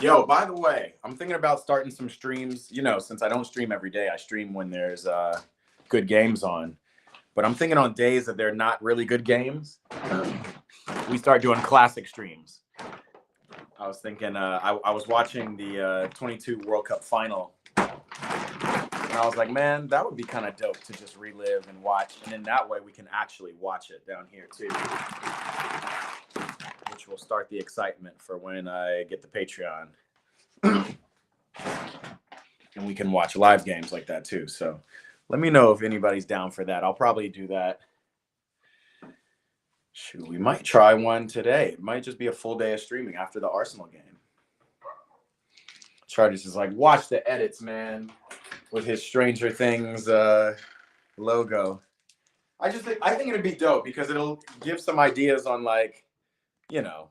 Yo, by the way, I'm thinking about starting some streams. You know, since I don't stream every day, I stream when there's good games on. But I'm thinking on days that they're not really good games, we start doing classic streams. I was thinking, I was watching the 22 World Cup final. And I was like, man, that would be kind of dope to just relive and watch. And in that way, we can actually watch it down here, too. Which will start the excitement for when I get the Patreon. And we can watch live games like that, too. So let me know if anybody's down for that. I'll probably do that. Shoot, we might try one today. It might just be a full day of streaming after the Arsenal game. Chargers is like, watch the edits, man, with his Stranger Things logo. I think it'd be dope because it'll give some ideas on, like, you know,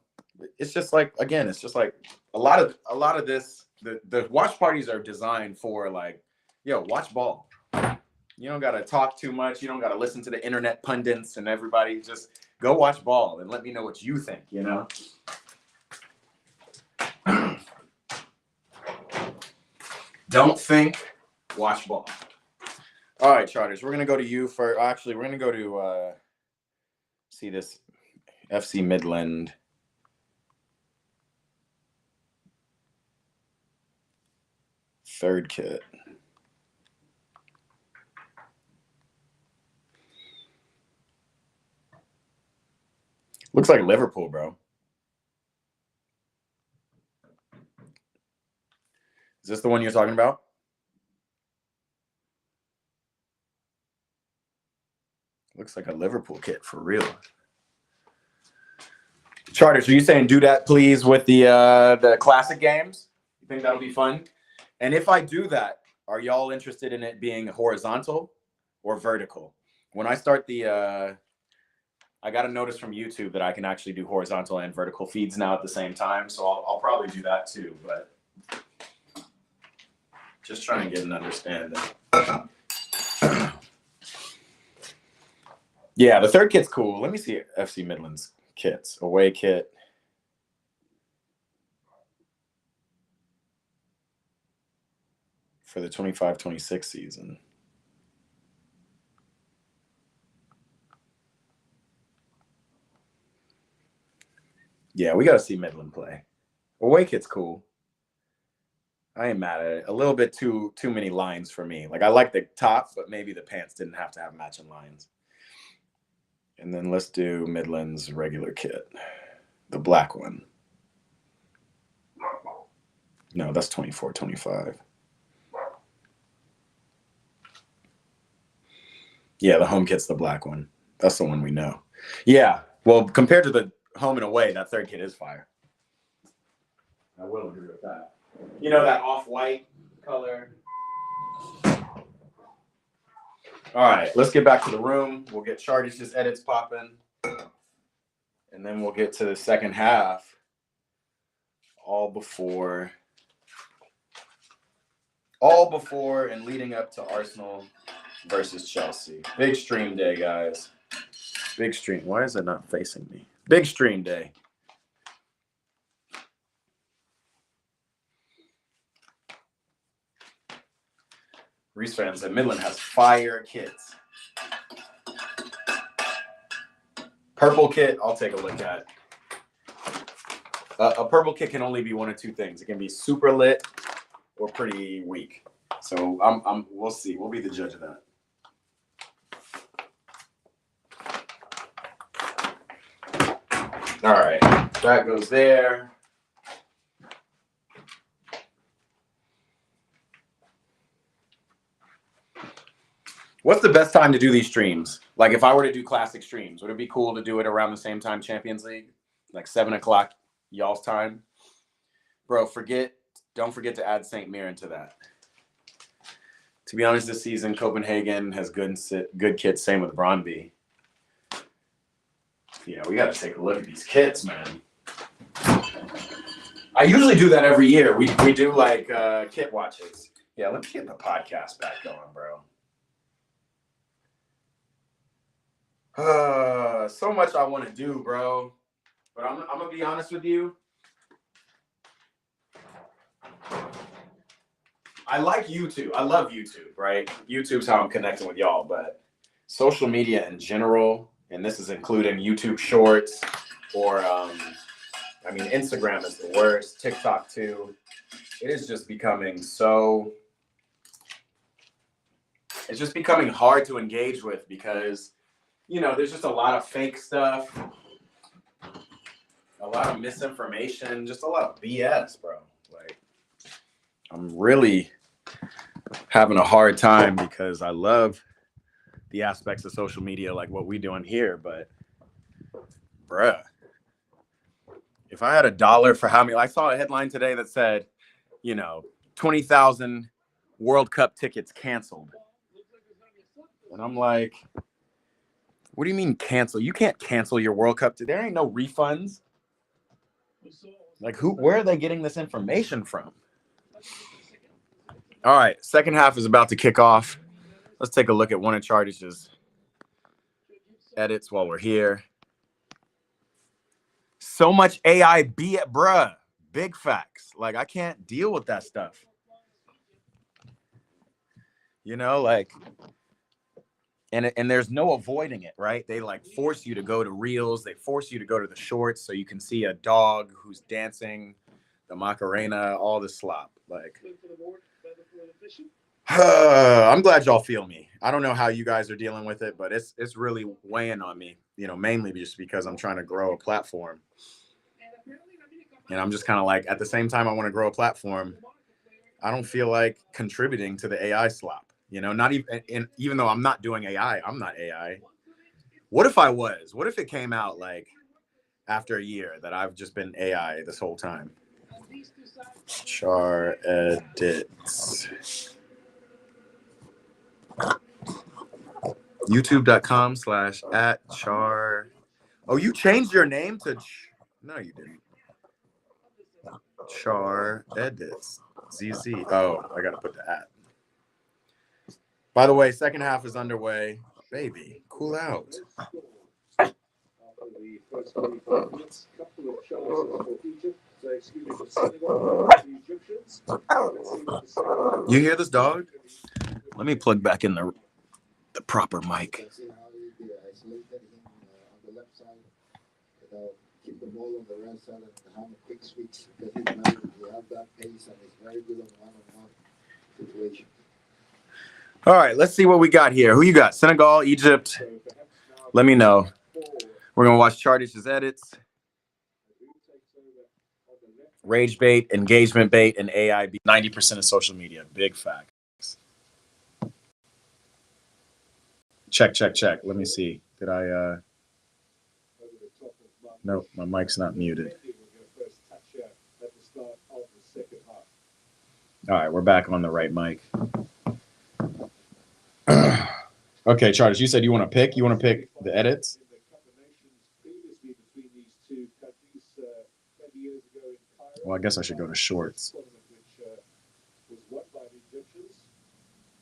it's just like, again, it's just like a lot of this, the watch parties are designed for, like, yo, watch ball. You don't got to talk too much. You don't got to listen to the internet pundits and everybody. Just go watch ball and let me know what you think, you know? Don't think, watch ball. All right, Charters, we're going to go to you for, actually, we're going to go to, see this FC Midland. Third kit. Looks like Liverpool, bro. Is this the one you're talking about? Looks like a Liverpool kit for real. Charters, are you saying do that, please, with the classic games? You think that'll be fun? And if I do that, are y'all interested in it being horizontal or vertical? When I start the, I got a notice from YouTube that I can actually do horizontal and vertical feeds now at the same time. So I'll probably do that too, but just trying to get an understanding. Yeah, the third kit's cool. Let me see FC Midland's kits. Away kit. For the 25-26 season. Yeah, we got to see Midland play. Away kit's cool. I ain't mad at it. A little bit too many lines for me. Like, I like the top, but maybe the pants didn't have to have matching lines. And then let's do Midland's regular kit. The black one. No, that's 24-25. Yeah, the home kit's the black one. That's the one we know. Yeah, well, compared to the home and away, that third kit is fire. I will agree with that. You know, that off-white color. All right, let's get back to the room. We'll get Charters' edits popping. And then we'll get to the second half. All before and leading up to Arsenal versus Chelsea. Big stream day, guys. Big stream. Why is it not facing me? Big stream day. Reese fans said Midland has fire kits. Purple kit, I'll take a look at. A purple kit can only be one of two things. It can be super lit or pretty weak. So we'll see. We'll be the judge of that. All right, that goes there. What's the best time to do these streams? Like if I were to do classic streams, would it be cool to do it around the same time Champions League? Like 7 o'clock y'all's time? Bro, don't forget to add St. Mirren to that. To be honest, this season, Copenhagen has good kits. Same with Brøndby. Yeah, we got to take a look at these kits, man. I usually do that every year. We do like kit watches. Yeah, let's get the podcast back going, bro. So much I want to do, bro. But I'm gonna be honest with you. I like YouTube. I love YouTube, right? YouTube's how I'm connecting with y'all, but social media in general, and this is including YouTube Shorts, or Instagram is the worst. TikTok too. It is just becoming it's just becoming hard to engage with because, there's just a lot of fake stuff, a lot of misinformation, just a lot of BS, bro. Like, I'm really having a hard time because I love the aspects of social media, like what we doing here, but bruh, if I had $1 for how many, I saw a headline today that said, 20,000 World Cup tickets canceled. And I'm like, what do you mean cancel? You can't cancel your World Cup. There ain't no refunds. Like, where are they getting this information from? All right, second half is about to kick off. Let's take a look at one of Chartish's edits while we're here. So much AI bruh. Big facts. Like, I can't deal with that stuff. And there's no avoiding it, right? They force you to go to reels. They force you to go to the shorts so you can see a dog who's dancing, the Macarena, all the slop. I'm glad y'all feel me. I don't know how you guys are dealing with it, but it's really weighing on me, mainly just because I'm trying to grow a platform. And I'm just kind of like, at the same time I want to grow a platform, I don't feel like contributing to the AI slop. Not even though I'm not doing AI, I'm not AI. What if I was? What if it came out after a year that I've just been AI this whole time? Char edits. YouTube.com/@char. Oh, you changed your name to no, you didn't. Char edits. ZZ. Oh, I gotta put the @ By the way, second half is underway. Baby, cool out. You hear this dog? Let me plug back in the proper mic. Keep the ball on the right side and have a quick switch because he have that pace and he's very good on one-on-one situation. All right, let's see what we got here. Who you got? Senegal, Egypt? Let me know. We're going to watch Chartish's edits. Rage bait, engagement bait, and AI. 90% of social media. Big facts. Check. Let me see. Did I... No, my mic's not muted. All right, we're back on the right mic. Okay, Chartish, you said you want to pick? You want to pick the edits? Well, I guess I should go to shorts.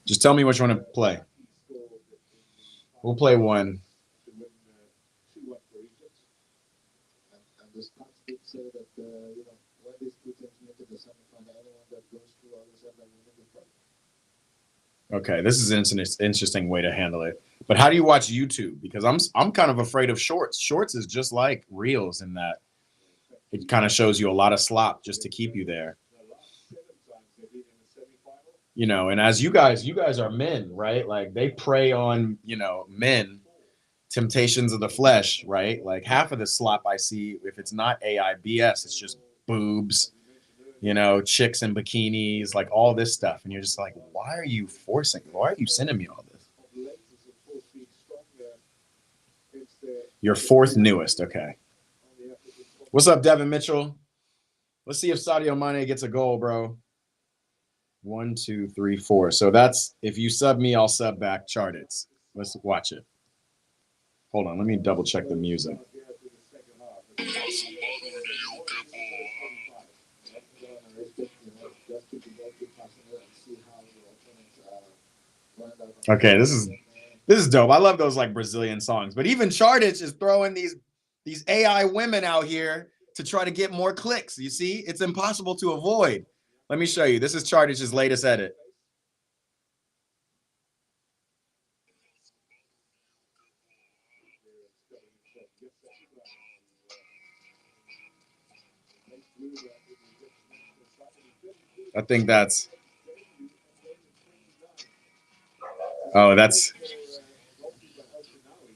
Just tell me which one to play. We'll play one. The stats did say that, when these two teams meet in the semifinal, anyone that goes through others and then win the cup. Okay, this is an interesting way to handle it. But how do you watch YouTube? Because I'm kind of afraid of shorts. Shorts is just like reels in that it kind of shows you a lot of slop just to keep you there. You know, and as you guys are men, right? Like they prey on, you know, men, temptations of the flesh, right? Like half of the slop I see, if it's not AI BS, it's just boobs, you know, chicks in bikinis, like all this stuff. And you're just like, why are you sending me all this? Your fourth newest, okay. What's up, Devin Mitchell? Let's see if Sadio Mane gets a goal, bro. 1, 2, 3, 4. So that's, if you sub me, I'll sub back. Chart it. Let's watch it. Hold on, let me double check the music. Okay, this is dope. I love those like Brazilian songs. But even Chartich is throwing these AI women out here to try to get more clicks. You see, it's impossible to avoid. Let me show you. This is Chartich's latest edit. I think that's, oh, that's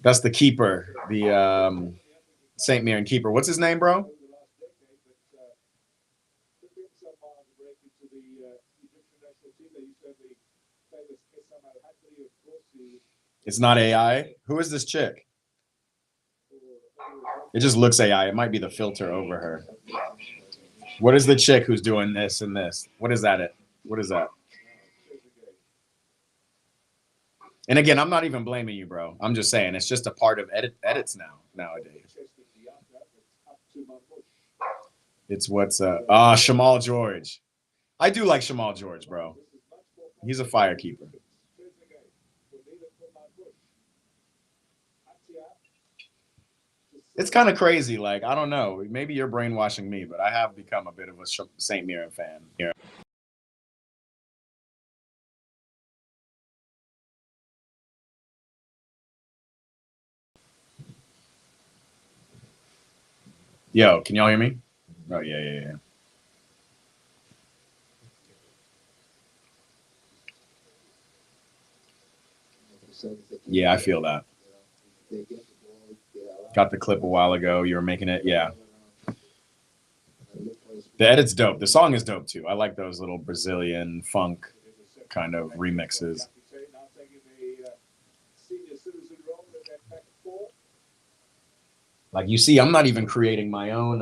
the keeper, the St. Mirren keeper. What's his name, bro? It's not AI. Who is this chick? It just looks AI. It might be the filter over her. What is the chick who's doing this and this? What is that? What is that? And again, I'm not even blaming you, bro. I'm just saying it's just a part of edits nowadays. It's what's Shamal George. I do like Shamal George, bro. He's a fire keeper. It's kind of crazy. Like, I don't know. Maybe you're brainwashing me, but I have become a bit of a St. Mirren fan. Yeah. Yo, can y'all hear me? Oh, yeah. Yeah, I feel that. Got the clip a while ago. You were making it. Yeah. The edit's dope. The song is dope, too. I like those little Brazilian funk kind of remixes. Like, you see, I'm not even creating my own,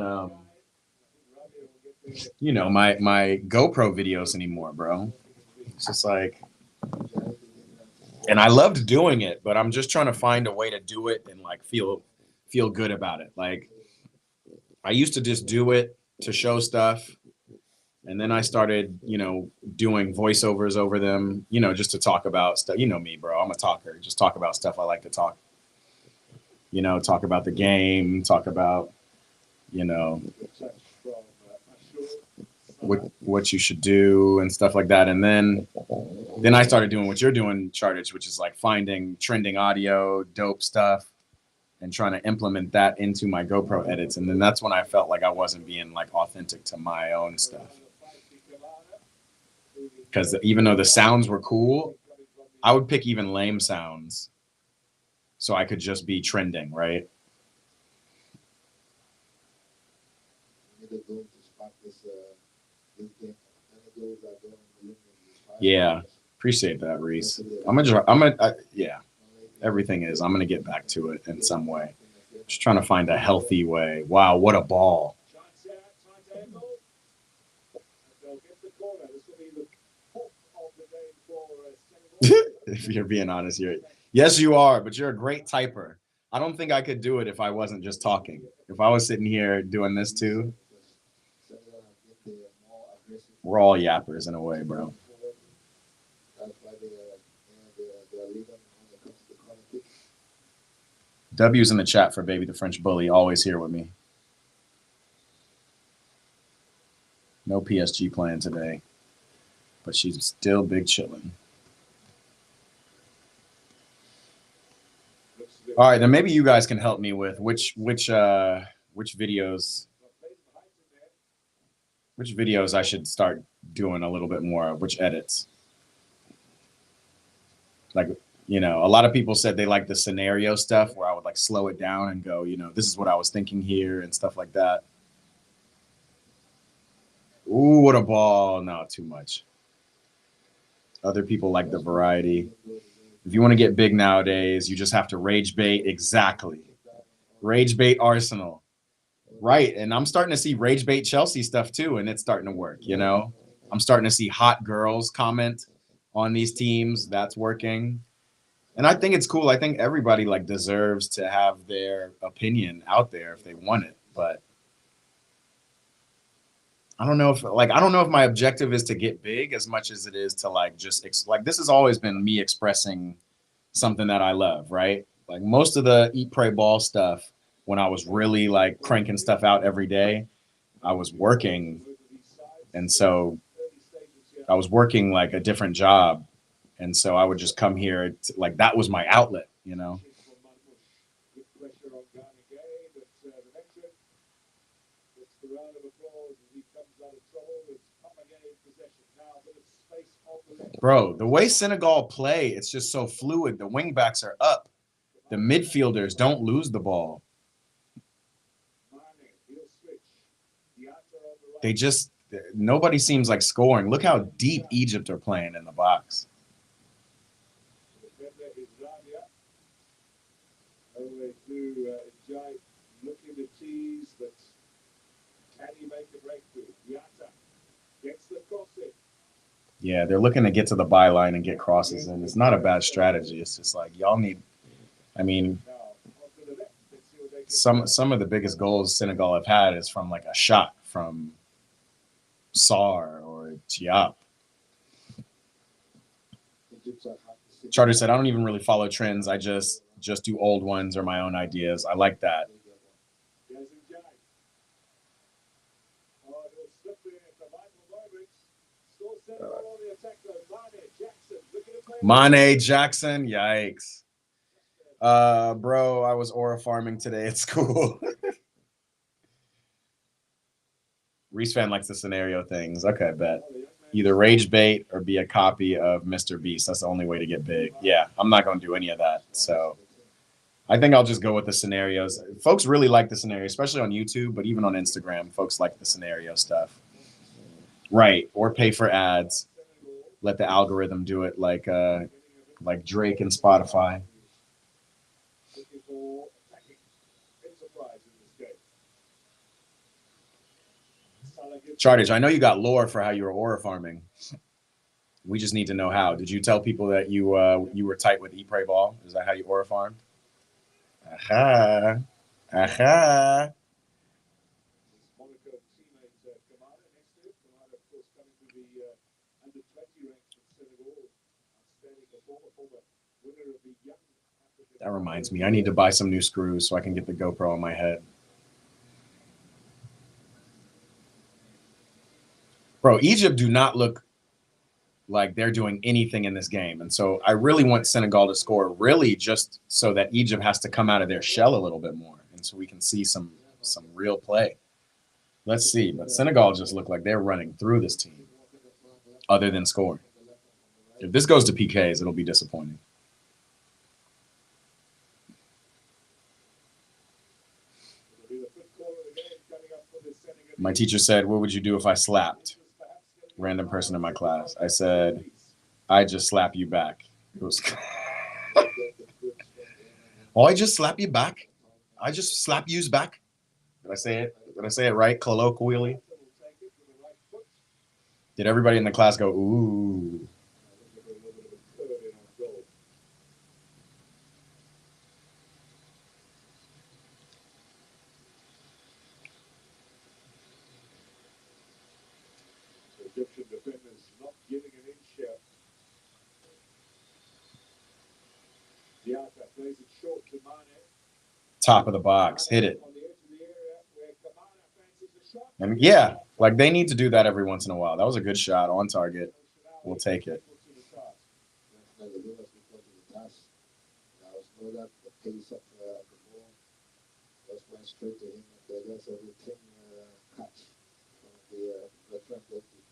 you know, my GoPro videos anymore, bro. It's just like, and I loved doing it, but I'm just trying to find a way to do it and like feel good about it. Like, I used to just do it to show stuff. And then I started, you know, doing voiceovers over them, you know, just to talk about stuff. You know me, bro. I'm a talker. Just talk about stuff I like to talk. You know, talk about the game, talk about, you know, what you should do and stuff like that. And then I started doing what you're doing, Chartich, which is like finding trending audio, dope stuff, and trying to implement that into my GoPro edits. And then that's when I felt like I wasn't being like authentic to my own stuff. Because even though the sounds were cool, I would pick even lame sounds so I could just be trending, right? Yeah, appreciate that, Reese. Yeah, everything is. I'm gonna get back to it in some way. Just trying to find a healthy way. Wow, what a ball! If you're being honest, yes, you are, but you're a great typer. I don't think I could do it if I wasn't just talking. If I was sitting here doing this too, we're all yappers in a way, bro. W's in the chat for Baby the French Bully, always here with me. No PSG playing today, but she's still big chilling. All right, then maybe you guys can help me with which videos I should start doing a little bit more of, which edits. Like, you know, a lot of people said they like the scenario stuff where I would like slow it down and go, you know, this is what I was thinking here and stuff like that. Ooh, what a ball. No, too much. Other people like the variety. If you want to get big nowadays, you just have to rage bait. Exactly. Rage bait Arsenal. Right. And I'm starting to see rage bait Chelsea stuff too, and it's starting to work, you know? I'm starting to see hot girls comment on these teams. That's working. And I think it's cool. I think everybody like deserves to have their opinion out there if they want it. But I don't know if my objective is to get big as much as it is to like just like this has always been me expressing something that I love, right? Like most of the eat pray ball stuff when I was really like cranking stuff out every day, I was working, and so I was working like a different job, and so I would just come here to, like that was my outlet, you know. Bro, the way Senegal play, it's just so fluid. The wingbacks are up. The midfielders don't lose the ball. They just nobody seems like scoring. Look how deep Egypt are playing in the box. Yeah, they're looking to get to the byline and get crosses in. It's not a bad strategy. It's just like y'all need. I mean, some of the biggest goals Senegal have had is from like a shot from Sar or Tiap. Charter said, I don't even really follow trends. I just do old ones or my own ideas. I like that. Mane Jackson, yikes. Bro, I was aura farming today at school. Reese fan likes the scenario things. Okay, bet. Either rage bait or be a copy of Mr. Beast. That's the only way to get big. Yeah, I'm not going to do any of that. So I think I'll just go with the scenarios. Folks really like the scenario, especially on YouTube, but even on Instagram, folks like the scenario stuff. Right. Or pay for ads. Let the algorithm do it like Drake and Spotify. Chartage, I know you got lore for how you were aura farming. We just need to know how. Did you tell people that you were tight with Eat Pray Ball? Is that how you aura farmed? Aha. Aha. That reminds me, I need to buy some new screws so I can get the GoPro on my head. Bro, Egypt do not look like they're doing anything in this game. And so I really want Senegal to score, really just so that Egypt has to come out of their shell a little bit more. And so we can see some real play. Let's see. But Senegal just look like they're running through this team other than scoring. If this goes to PKs, it'll be disappointing. My teacher said, what would you do if I slapped? Random person in my class. I said, I just slap you back. It was oh, I just slap you back. I just slap yous back. Did I say it? Did I say it right? Colloquially? Did everybody in the class go, ooh? Top of the box, hit it. And yeah, like they need to do that every once in a while. That was a good shot on target. We'll take it. Straight to him, and that's everything catch from the veteran goalkeeper.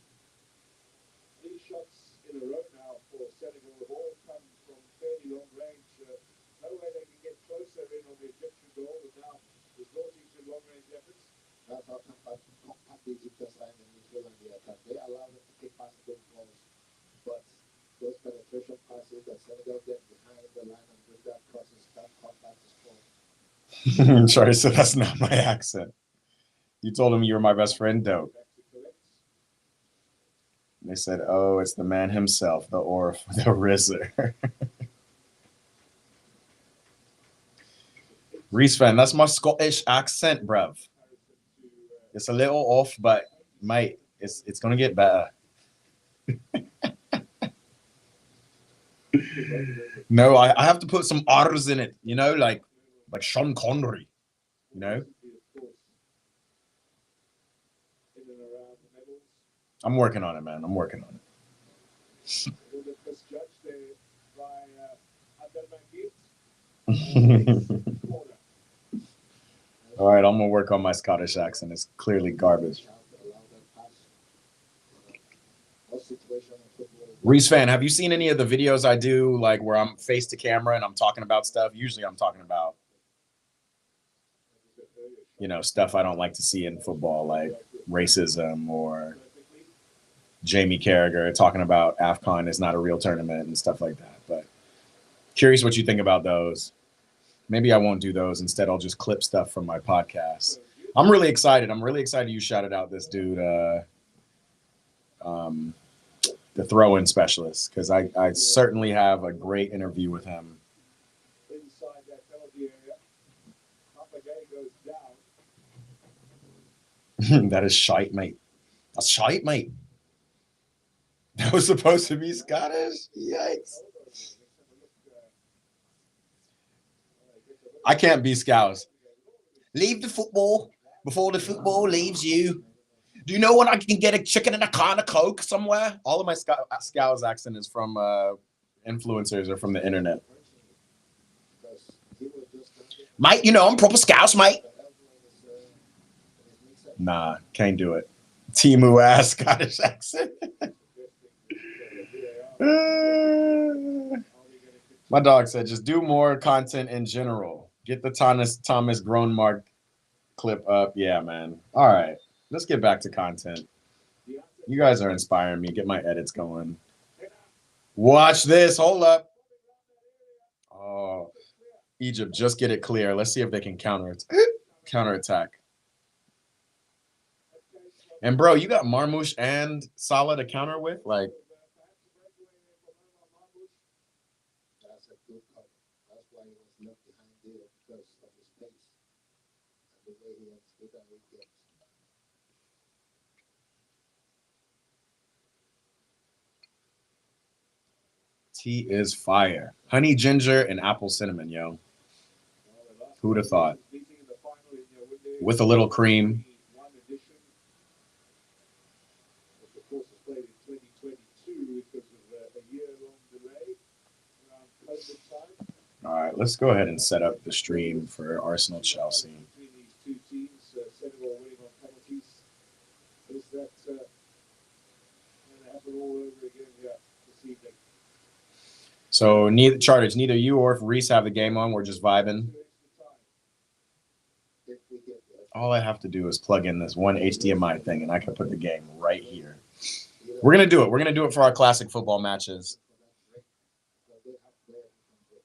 3 shots in a row now for Senegal have all come from Troy said that's not my accent. You told him you were my best friend, dope. They said, oh, it's the man himself, the Orf, the Rizzer. Reese fan, that's my Scottish accent, bruv. It's a little off, but mate, it's gonna get better. No, I have to put some R's in it, you know, like Sean Connery, you know. I'm working on it, man. I'm working on it. All right, I'm gonna work on my Scottish accent. It's clearly garbage. Reese fan, have you seen any of the videos I do, like where I'm face to camera and I'm talking about stuff? Usually I'm talking about, you know, stuff I don't like to see in football, like racism or Jamie Carragher talking about AFCON is not a real tournament and stuff like that. But curious what you think about those. Maybe I won't do those. Instead, I'll just clip stuff from my podcast. I'm really excited. I'm really excited you shouted out this dude, the throw-in specialist, because I certainly have a great interview with him. That is shite, mate. That's shite, mate. That was supposed to be Scottish? Yikes. I can't be Scouse. Leave the football before the football leaves you. Do you know when I can get a chicken and a can of Coke somewhere? All of my Scouse accent is from influencers or from the internet. Mate, you know I'm proper Scouse, mate. Nah, can't do it. Timu ass Scottish accent. My dog said, just do more content in general. Get the Thomas Groenmark clip up. Yeah, man. All right. Let's get back to content. You guys are inspiring me. Get my edits going. Watch this. Hold up. Oh, Egypt, just get it clear. Let's see if they can counterattack. And, bro, you got Marmoush and Salah to counter with? Like, that's a good cover. That's why he was left behind there, because of his pace and the way he understood how he gets. tea is fire. Honey, ginger, and apple cinnamon, yo. Who'd have thought? With a little cream. All right, let's go ahead and set up the stream for Arsenal Chelsea. So neither you or Reese have the game on. We're just vibing. All I have to do is plug in this one HDMI thing, and I can put the game right here. We're gonna do it. We're gonna do it for our classic football matches.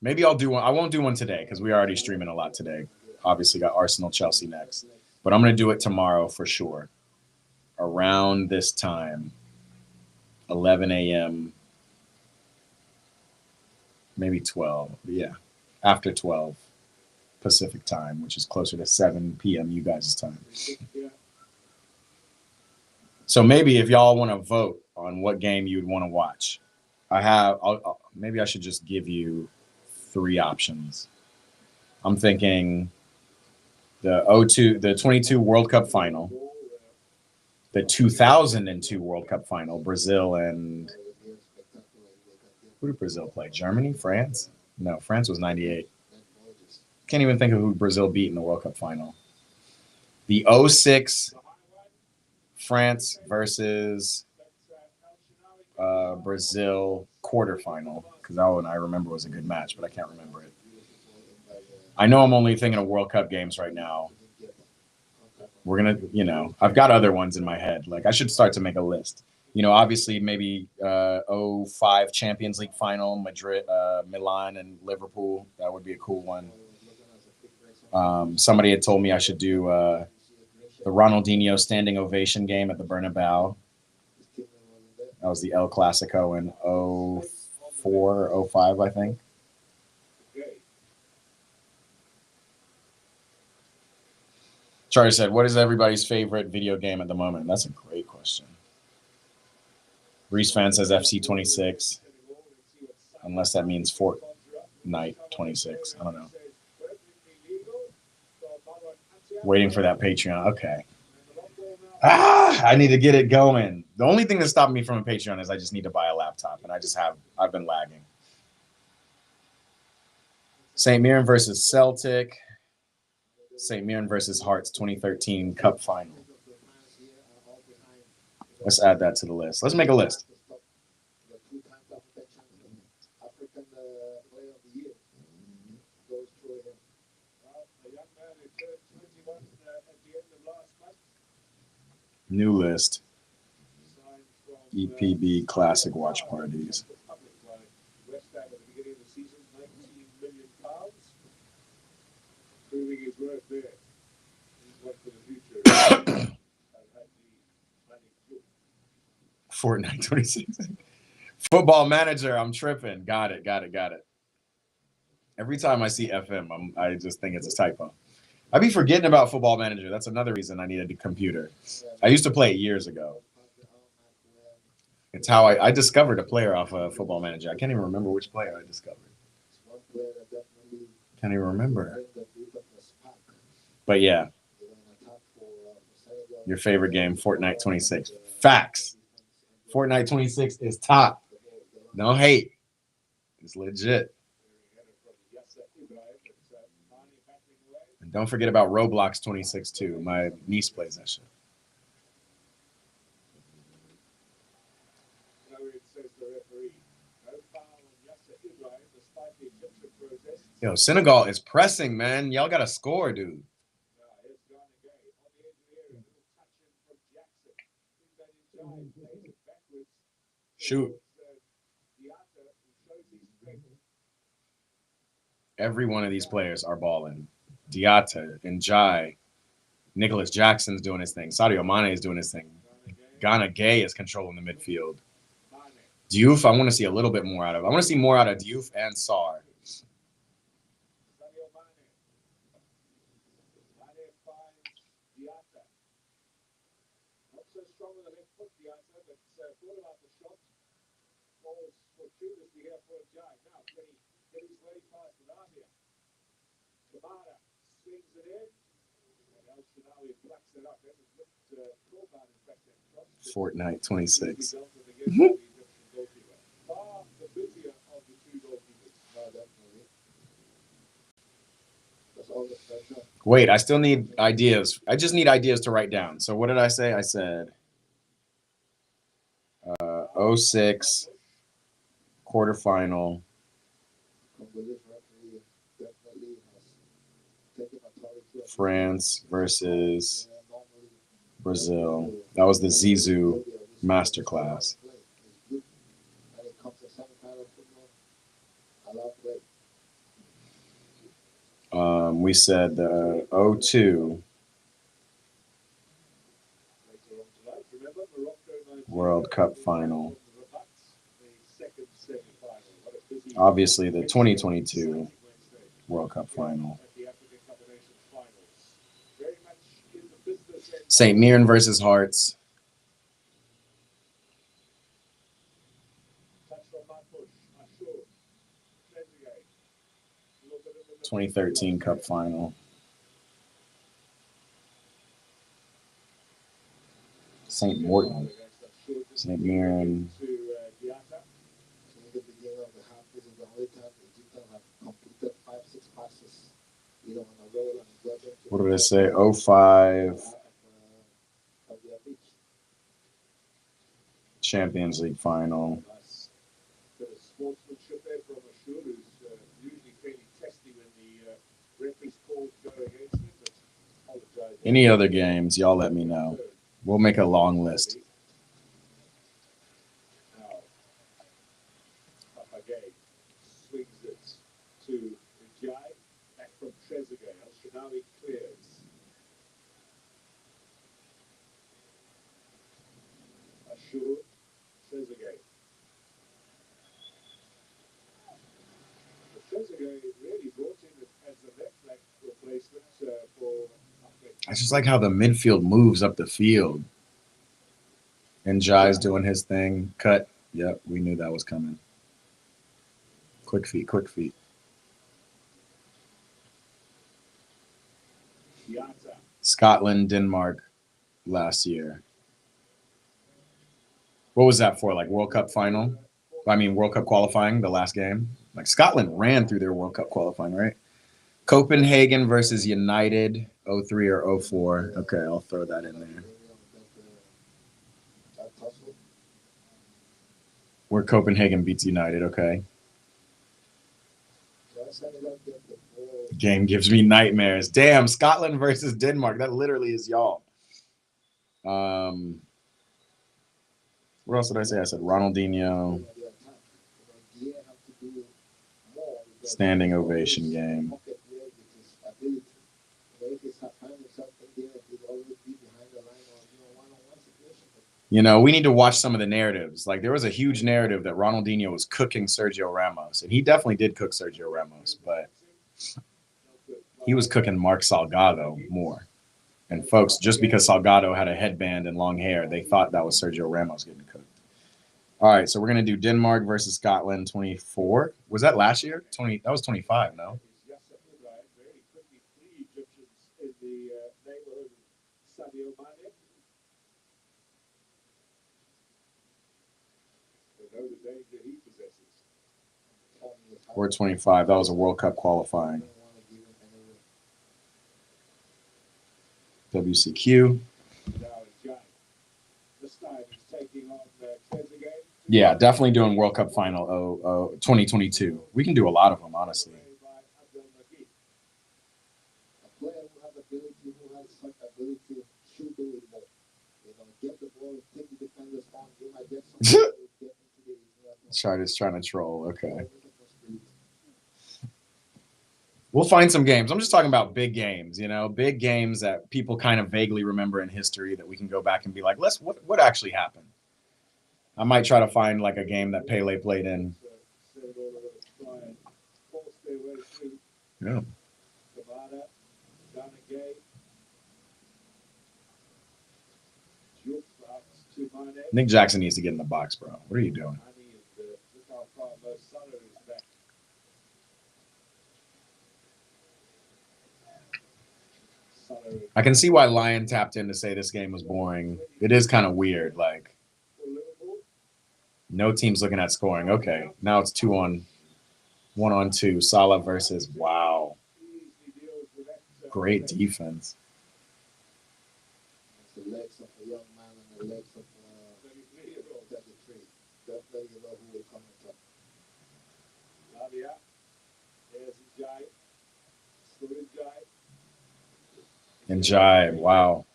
Maybe I'll do one. I won't do one today because we're already streaming a lot today. Obviously, got Arsenal Chelsea next, but I'm gonna do it tomorrow for sure. Around this time, 11 a.m. Maybe 12. Yeah, after 12 Pacific time, which is closer to 7 p.m. you guys' time. So maybe if y'all want to vote on what game you'd want to watch, maybe I should just give you 3 options. I'm thinking the 22 World Cup final, the 2002 World Cup final, Brazil and who did Brazil play? Germany? France? No, France was 98. Can't even think of who Brazil beat in the World Cup final. The 06 France versus Brazil quarterfinal, because that one I remember was a good match, but I can't remember it. I know I'm only thinking of World Cup games right now. We're going to, I've got other ones in my head. Like, I should start to make a list. Obviously maybe 05 Champions League final, Madrid, Milan, and Liverpool. That would be a cool one. Somebody had told me I should do the Ronaldinho standing ovation game at the Bernabeu. That was the El Clasico in 04, 05, I think. Charlie said, what is everybody's favorite video game at the moment? That's a great question. Reese fan says FC26, unless that means Fortnite 26. I don't know. Waiting for that Patreon. Okay. I need to get it going. The only thing that's stopping me from a Patreon is I just need to buy a laptop, and I've been lagging. St. Mirren versus Celtic. St. Mirren versus Hearts 2013 Cup Final. Let's add that to the list. Let's make a list. New list. EPB Classic Watch Parties. Fortnite 26. Football Manager. I'm tripping. Got it. Every time I see FM, I just think it's a typo. I be forgetting about Football Manager. That's another reason I needed a computer. I used to play it years ago. It's how I discovered a player off of Football Manager. I can't even remember which player I discovered. Can't even remember. But yeah. Your favorite game, Fortnite 26. Facts. Fortnite 26 is top. No hate. It's legit. And don't forget about Roblox 26 too. My niece plays that shit. Yo, Senegal is pressing, man. Y'all got to score, dude. Shoot. Every one of these players are balling. Diatta, Njai, Nicholas Jackson's doing his thing. Sadio Mane is doing his thing. Ghana Gay is controlling the midfield. Diouf, I want to see a little bit more out of. I want to see more out of Diouf and Sarr. Fortnite 26. Wait, I still need ideas. I just need ideas to write down. So what did I say? I said 06 quarterfinal. France versus Brazil. That was the Zizou masterclass. We said the 02 World Cup final. Obviously, the 2022 World Cup final. St. Mirren versus Hearts. '13 Cup final. St. Morton. St. Mirren. What did I say? 05 Champions League final. Any other games, y'all let me know. We'll make a long list. Now he clears. Ashur Trezeguet. Trezeguet really brought in as a left flank replacement for. I just like how the midfield moves up the field. And Jai's doing his thing. Cut. Yep, we knew that was coming. Quick feet, quick feet. Scotland, Denmark last year. What was that for? Like World Cup final? I mean, World Cup qualifying, the last game. Like Scotland ran through their World Cup qualifying, right? Copenhagen versus United, 03 or 04. Okay, I'll throw that in there. Where Copenhagen beats United, okay. Game gives me nightmares. Damn, Scotland versus Denmark. That literally is y'all. What else did I say? I said Ronaldinho. Standing ovation game. You know, we need to watch some of the narratives. Like there was a huge narrative that Ronaldinho was cooking Sergio Ramos, and he definitely did cook Sergio Ramos, but he was cooking Mark Salgado more. And folks, just because Salgado had a headband and long hair, they thought that was Sergio Ramos getting cooked. All right, so we're gonna do Denmark versus Scotland 24. Was that last year? 20. That was 25. No. Or 25. That was a World Cup qualifying. WCQ. Yeah, definitely doing World Cup final 2022. We can do a lot of them, honestly. Charter's trying to troll. Okay. We'll find some games. I'm just talking about big games, you know, big games that people kind of vaguely remember in history that we can go back and be like, what actually happened? I might try to find like a game that Pele played in. Yeah. Nick Jackson needs to get in the box, bro. What are you doing? I can see why Lion tapped in to say this game was boring. It is kind of weird. Like, no team's looking at scoring. Okay, now it's 1-on-2. Salah versus, wow. Great defense. And Jai, wow.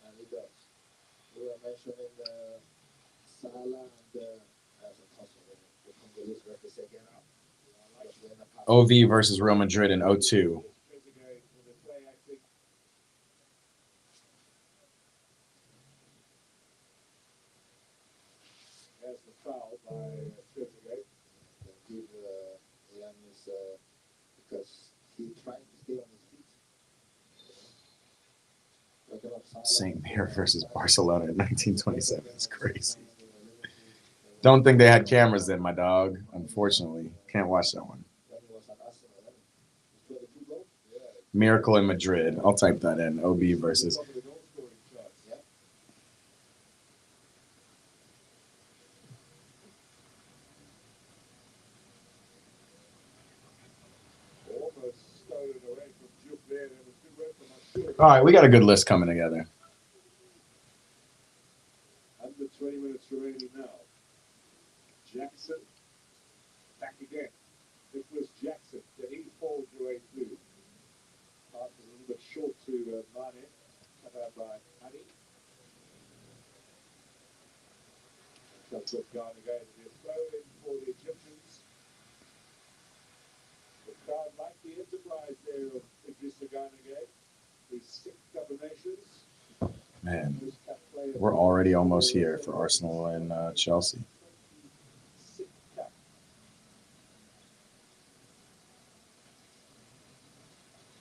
OV versus Real Madrid in 02. St. Mirren versus Barcelona in 1927. It's crazy. Don't think they had cameras then, my dog. Unfortunately, can't watch that one. Miracle in Madrid. I'll type that in. OB versus. All right, we got a good list coming together. Under 20 minutes remaining now. Jackson back again. Nicholas Jackson. Did he fall your way through? Pass a little bit short to Mane. Cut out by Honey. Cuts off down again. They're throw in for the Egyptians. The crowd like the enterprise there of Idrissa Gana again. The Six Cup of Nations. Man, Most cap player we're already almost here for Arsenal and Chelsea. 26 cap.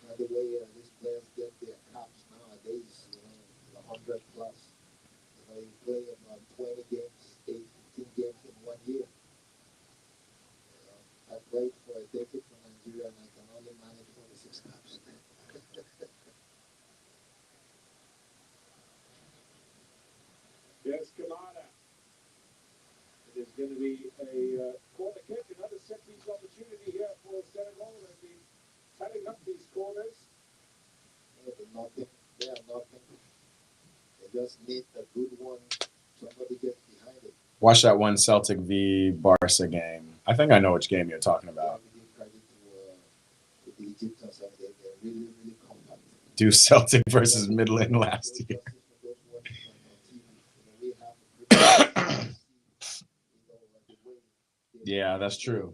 By the way, these players get their caps nowadays, you know, 100 plus. You know, you play about 20 games, 15 games in 1 year. You know, I played for a decade for Nigeria and I can only manage 26 caps. Yes, Kamara. It is going to be a corner kick, another set piece opportunity here for Senegal. They've been cutting up these corners. They're nothing. They are nothing. They just need a good one. Somebody gets behind it. Watch that one Celtic v Barca game. I think I know which game you're talking about. We give credit to the Egyptians. I mean, they're really, really compact. Do Celtic versus Midland last year. Those watching on TV, you know, we have a good the way Yeah, that's true.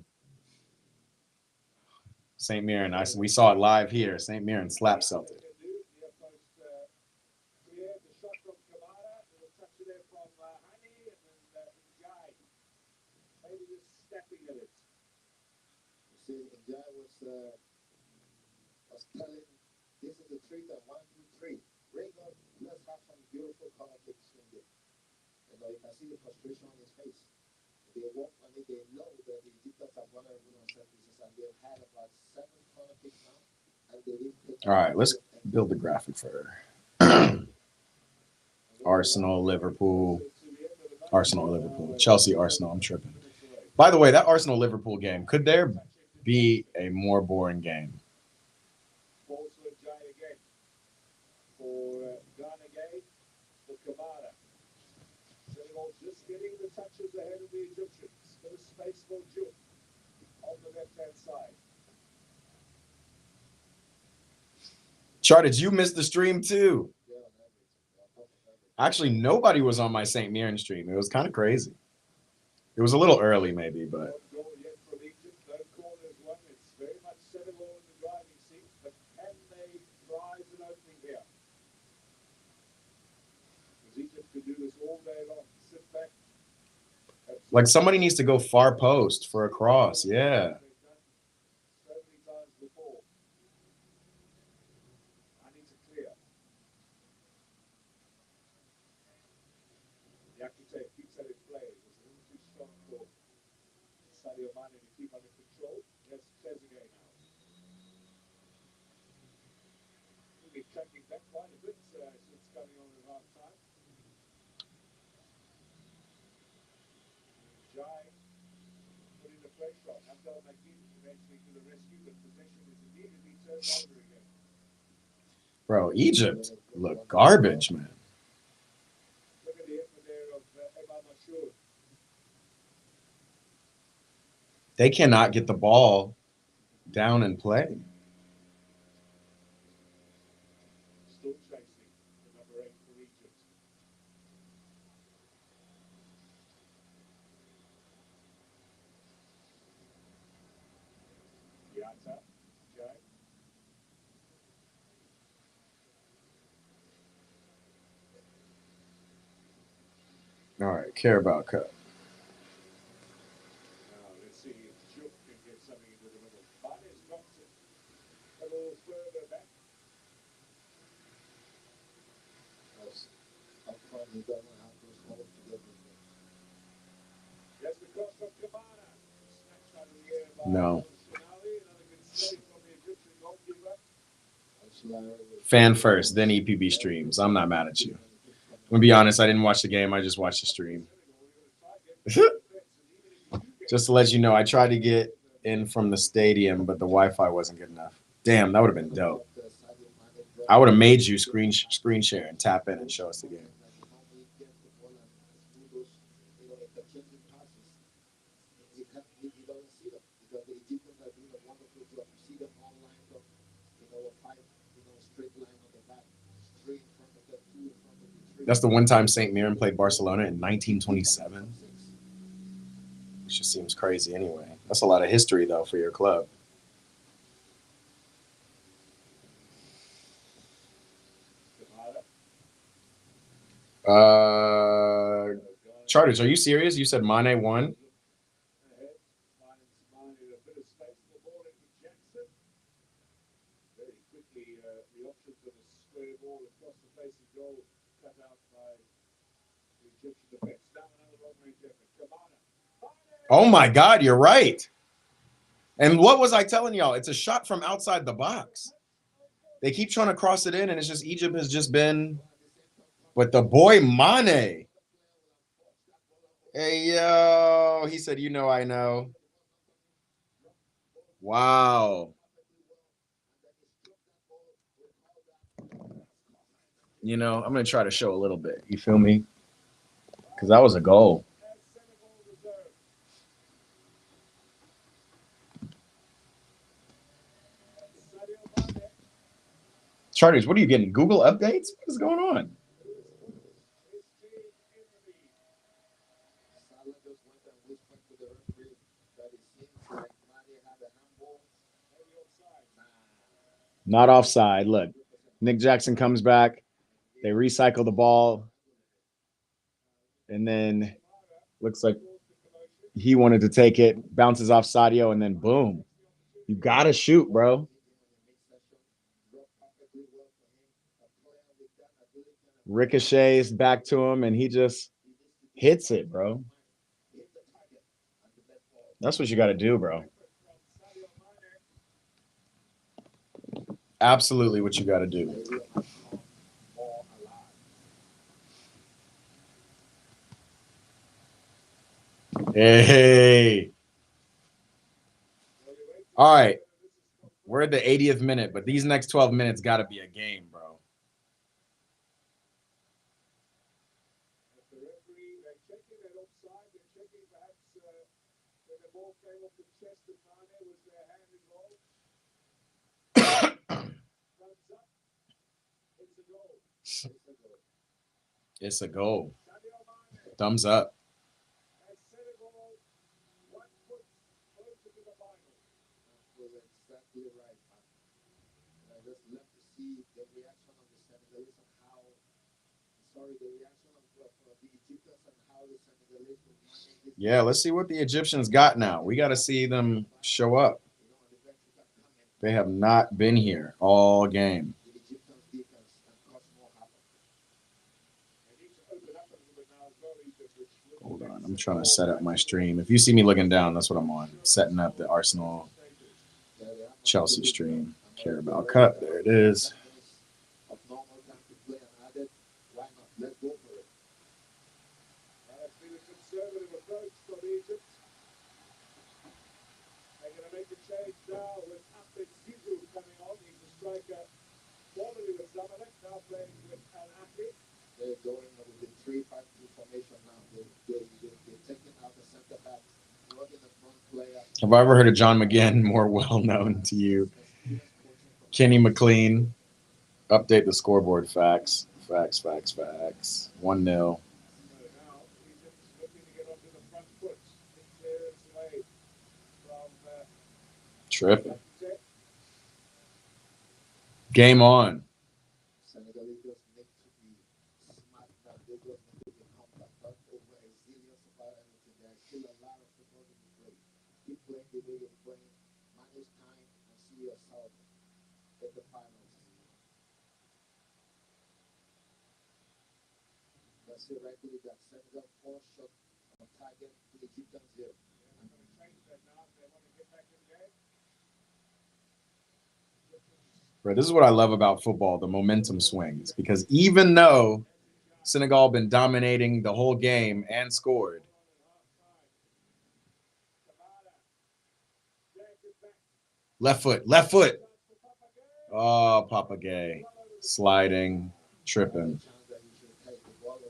St. Mirren, we saw it live here. St. Mirren slapped Celtic. Clear the shot from Kamara. Little touch it there from Hani and then Njai. Maybe just stepping at it. You see, Njai was telling, this is the treat that 1, 2, 3. Raygon, let's have some beautiful corner kicks from there. You know, you can see the frustration on his face. They walk on it, they know that the Egyptians are vulnerable on set pieces, and they've had about 7 corner kicks now, and they didn't take. All right, let's build the graphic for Arsenal, Liverpool, Chelsea, Arsenal. I'm tripping. By the way, that Arsenal Liverpool game, could there be a more boring game? Balls for Njai again. For Ghana again. For Kamara. Senegal just getting the touches ahead of the Egyptians. Bit of space for Jude on the left-hand side. Char, did you miss the stream too? Actually, nobody was on my St. Mirren stream. It was kind of crazy. It was a little early, maybe, but. Goal yet from Egypt. No corners won. It's very much Senegal in the driving seat, but can they rise an opening here? Because Egypt could do this all day long. Sit back. Like somebody needs to go far post for a cross. Yeah. So many times before. I need to clear. Yakute keeps at it play. It was a little too strong for Sadio Mane to keep under control. There's Trezeguet now. He'll be tracking back quite a bit since coming on at half time. Jai putting the pressure on. Abdel Magid eventually to the rescue, but possession is immediately turned over again. Bro, Egypt look garbage, man. Look at the effort there of Eba Mashour. They cannot get the ball down and play. Still chasing the number 8 for Egypt. Yata, Jai. All right, Carabao Cup. Now let's see if Juke can get something into the middle. Mane's dropped it a little further back. Because up front, he doesn't have those holes to get with them. There's the cross from Kamara. Snatched out of the air by No. Shinali. Another good save from the Egyptian goalkeeper. Fan first, then EPB streams. I'm not mad at you. I'm gonna be honest, I didn't watch the game. I just watched the stream. Just to let you know, I tried to get in from the stadium, but the Wi-Fi wasn't good enough. Damn, that would have been dope. I would have made you screen share and tap in and show us the game. That's the one time St. Mirren played Barcelona in 1927. Which just seems crazy anyway. That's a lot of history, though, for your club. Charters, are you serious? You said Mane won? Ahead, finds Mane a bit of space for the ball into Jackson. Very quickly, the options of a square ball across the face of goal cut out by the Egyptian defense. Now another long-range effort. Kamara. Oh my God, you're right. And what was I telling y'all? It's a shot from outside the box. They keep trying to cross it in, and it's just Egypt has just been. But the boy Mane. Hey, yo. He said, you know, I know. Wow. You know, I'm going to try to show a little bit. You feel me? Because that was a goal. Charters, what are you getting? Google updates? What is going on? Salah just went and whispered to the referee that it seems like Mane had a handball. Not offside. Look, Nick Jackson comes back. They recycle the ball. And then looks like he wanted to take it, bounces off Sadio, and then boom. You got to shoot, bro. Ricochets back to him, and he just hits it, bro. That's what you got to do, bro. Absolutely what you got to do. Hey. All right. We're at the 80th minute, but these next 12 minutes got to be a game, bro. It's a goal. Thumbs up. Exactly right, man. I just love to see the reaction of the Senegalese and how, sorry, the reaction of the Egyptians and how the Senegalese will manage this. Yeah, let's see what the Egyptians got now. We got to see them show up. They have not been here all game. The Egyptians defense and cause more havoc. Hold on. I'm trying to set up my stream. If you see me looking down, that's what I'm on. Setting up the Arsenal Chelsea stream. Carabao Cup. There it is. Of normal time to play and added, why not? Let's go for it. That's been a conservative approach from Egypt. They're going to make a change now with Ahmed Zizou coming on. He's a striker formerly with Zamalek, now playing with Al Ahly. They're going with the 3-5-2 formation now. They're taking out the center back, brought in the front player. Have I ever heard of John McGinn more well known to you? Kenny McLean. Update the scoreboard. Facts. 1-0. So now Egypt's looking to get onto the front foot. Big clearance away from Tripping. Game on. Senegalese just need to be smart, that they just need to be compact, not over exilience about anything. There's still a lot of football to be played. Keep playing the way you're playing, manage time, and see yourself in the finals. Let's see right there that Senegal 4 shot on target, the Egyptians 0. I'm going to change that now if they want to get back in the game. Bro, this is what I love about football, the momentum swings. Because even though Senegal been dominating the whole game and scored, left foot. Oh, Papa Gay. Sliding, tripping. Chance that you should take the ball over.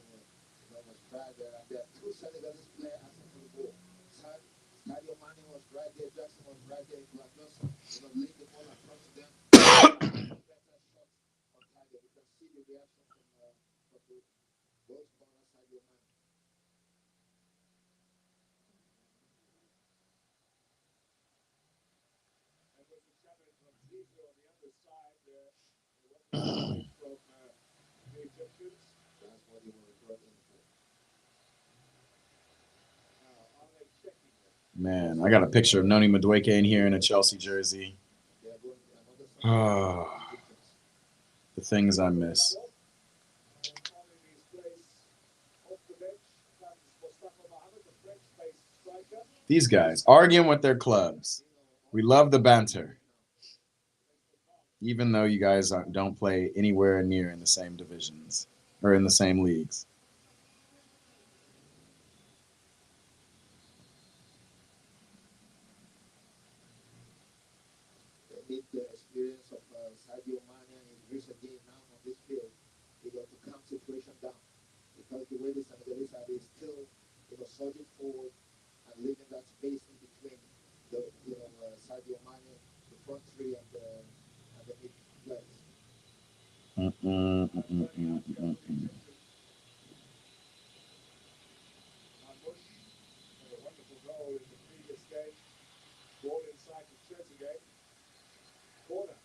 Was right there, and there are 2 Senegalese players asking for the ball. Sadio Mane was right there, Jackson was right there. It was just, lead the ball across to them. Better shot on target. You can see the reaction from the goal scorer Sadio Mane. And with the challenge of Zizou on the other side, there wasn't from the Egyptians. That's what he was Man, I got a picture of Noni Madueke in here in a Chelsea jersey. They are going to another side. Oh, Egyptians. the things I miss. On in his place off the bench comes Mustafa Mohamed, the French-based striker. These guys arguing with their clubs. We love the banter, even though you guys don't play anywhere near in the same divisions or in the same leagues. They need the experience of Sadio Mane and Idris again now on this field, to calm situation down. Because the way the Senegalese are, they still, surging forward and leaving that space in between Sadio Mane, the front three, and the mid players. Marmoush had a wonderful goal in the previous game. Ball inside to Trezeguet. Corner.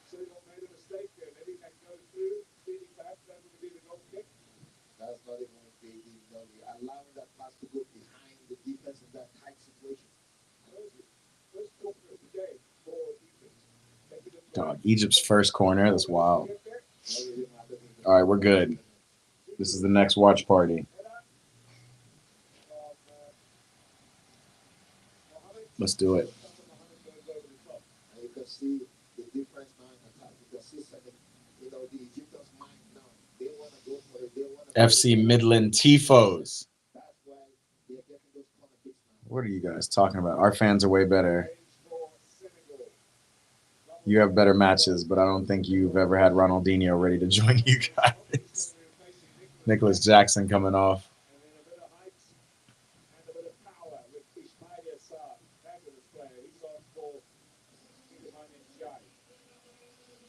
Senegal made a mistake there. Maybe can go through, feeling perhaps that would be the goal kick. That's not even allowing that pass to go behind the defense in that tight situation. First corner of the game for Egypt. Taking the Dog, Egypt's first corner. That's wild. All right, we're good. This is the next watch party. Let's do it. And you can see the difference now in attack. You can see the Egyptians' mind now. They want to go for it. They want to FC Midland Tifos. That's why they're getting those corner kicks now. What are you guys talking about? Our fans are way better. You have better matches, but I don't think you've ever had Ronaldinho ready to join you guys. Nicholas Jackson coming off.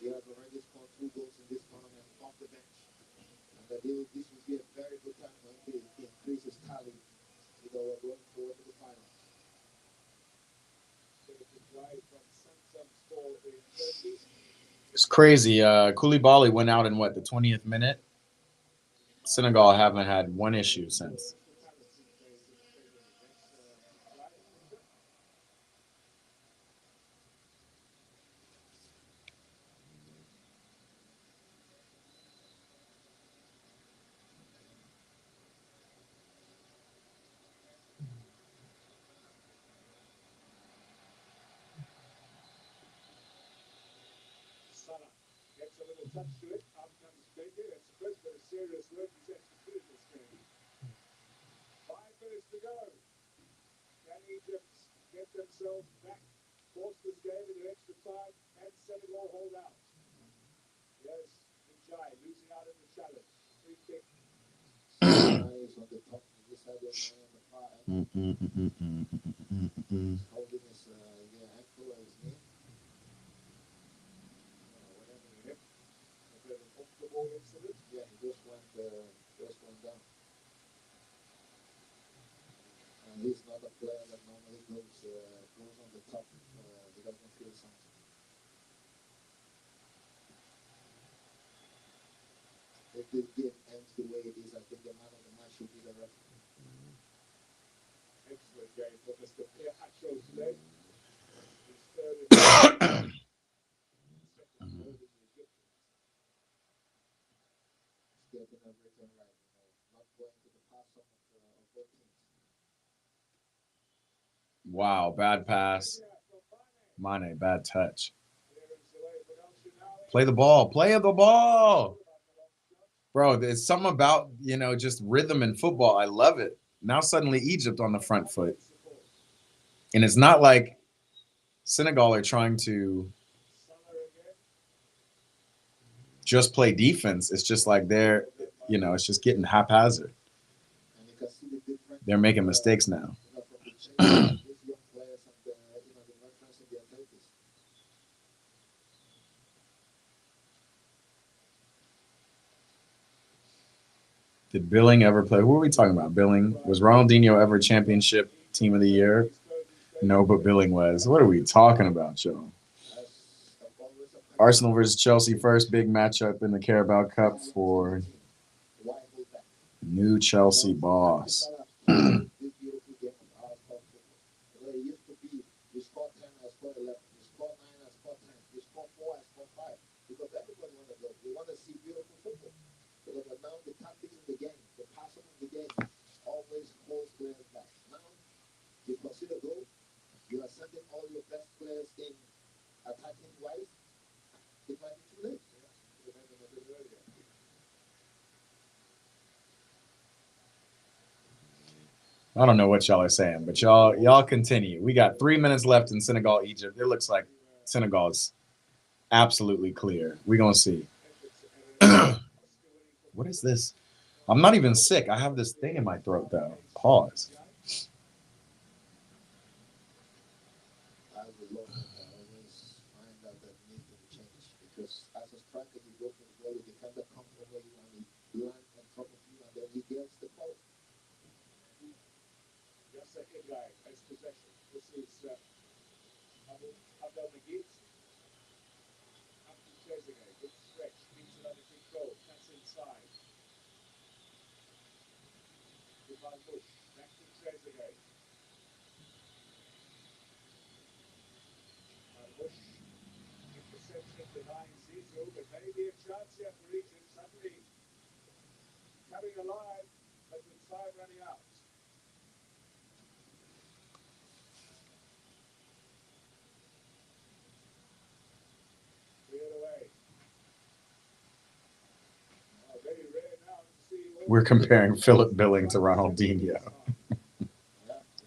He has already scored 2 goals in this tournament off the bench. And this would be a very good time for him to increase his tally, going forward to the final. It's crazy. Koulibaly went out in what, the 20th minute? Senegal haven't had one issue since. Salah gets a little touch to it. Up comes Baker. That's the first bit of serious work he's had to do in this game. 5 minutes to go. Can Egypt get themselves back, force this game into extra time, and Senegal hold out? Yes, Njai losing out in the challenge. Free kick. Is on the top. This side of on the far end. Holding his ankle or his knee. Whatever the hip. A bit of an off-the-ball incident. Yeah, he just went down. And he's not a player that normally goes on the top. He doesn't feel something. If this game ends the way it is, I think the man of the match should be the referee. Excellent game for Mr. Pierre Acho today. His third in second third in the Egyptians. Getting everything right, not going to the pass of both teams. Wow, bad pass. Mane, bad touch. Play the ball. Play the ball. Bro, there's something about, just rhythm in football. I love it. Now suddenly Egypt on the front foot. And it's not like Senegal are trying to just play defense. It's just like they're, it's just getting haphazard. And you can see the difference. They're making mistakes now. From the change of these young players and the veterans in their 30s. Did Billing ever play? Who are we talking about? Billing? Was Ronaldinho ever championship team of the year? No, but Billing was. What are we talking about, Joe? Arsenal versus Chelsea, first big matchup in the Carabao Cup for new Chelsea boss. I don't know what y'all are saying, but y'all continue. We got 3 minutes left in Senegal, Egypt. It looks like Senegal is absolutely clear. We're gonna see. What is this? I'm not even sick. I have this thing in my throat though. Pause. As a local, I always find out that need to change because as a striker, you go for the ball, the defender comes from where you want to land on top of you, and then he gets the ball. Just a headline as possession. This is Abdel Magid. Up to Trezeguet. Good stretch. Keeps it under control. Cuts inside. To Van Bush. Back to Trezeguet. Van Bush. Interception behind Zizou, but maybe a chance here for Egypt. Suddenly coming alive, but with time running out. Cleared away. Very rare now to see. We're comparing Philip Billing to Ronaldinho. Yeah, you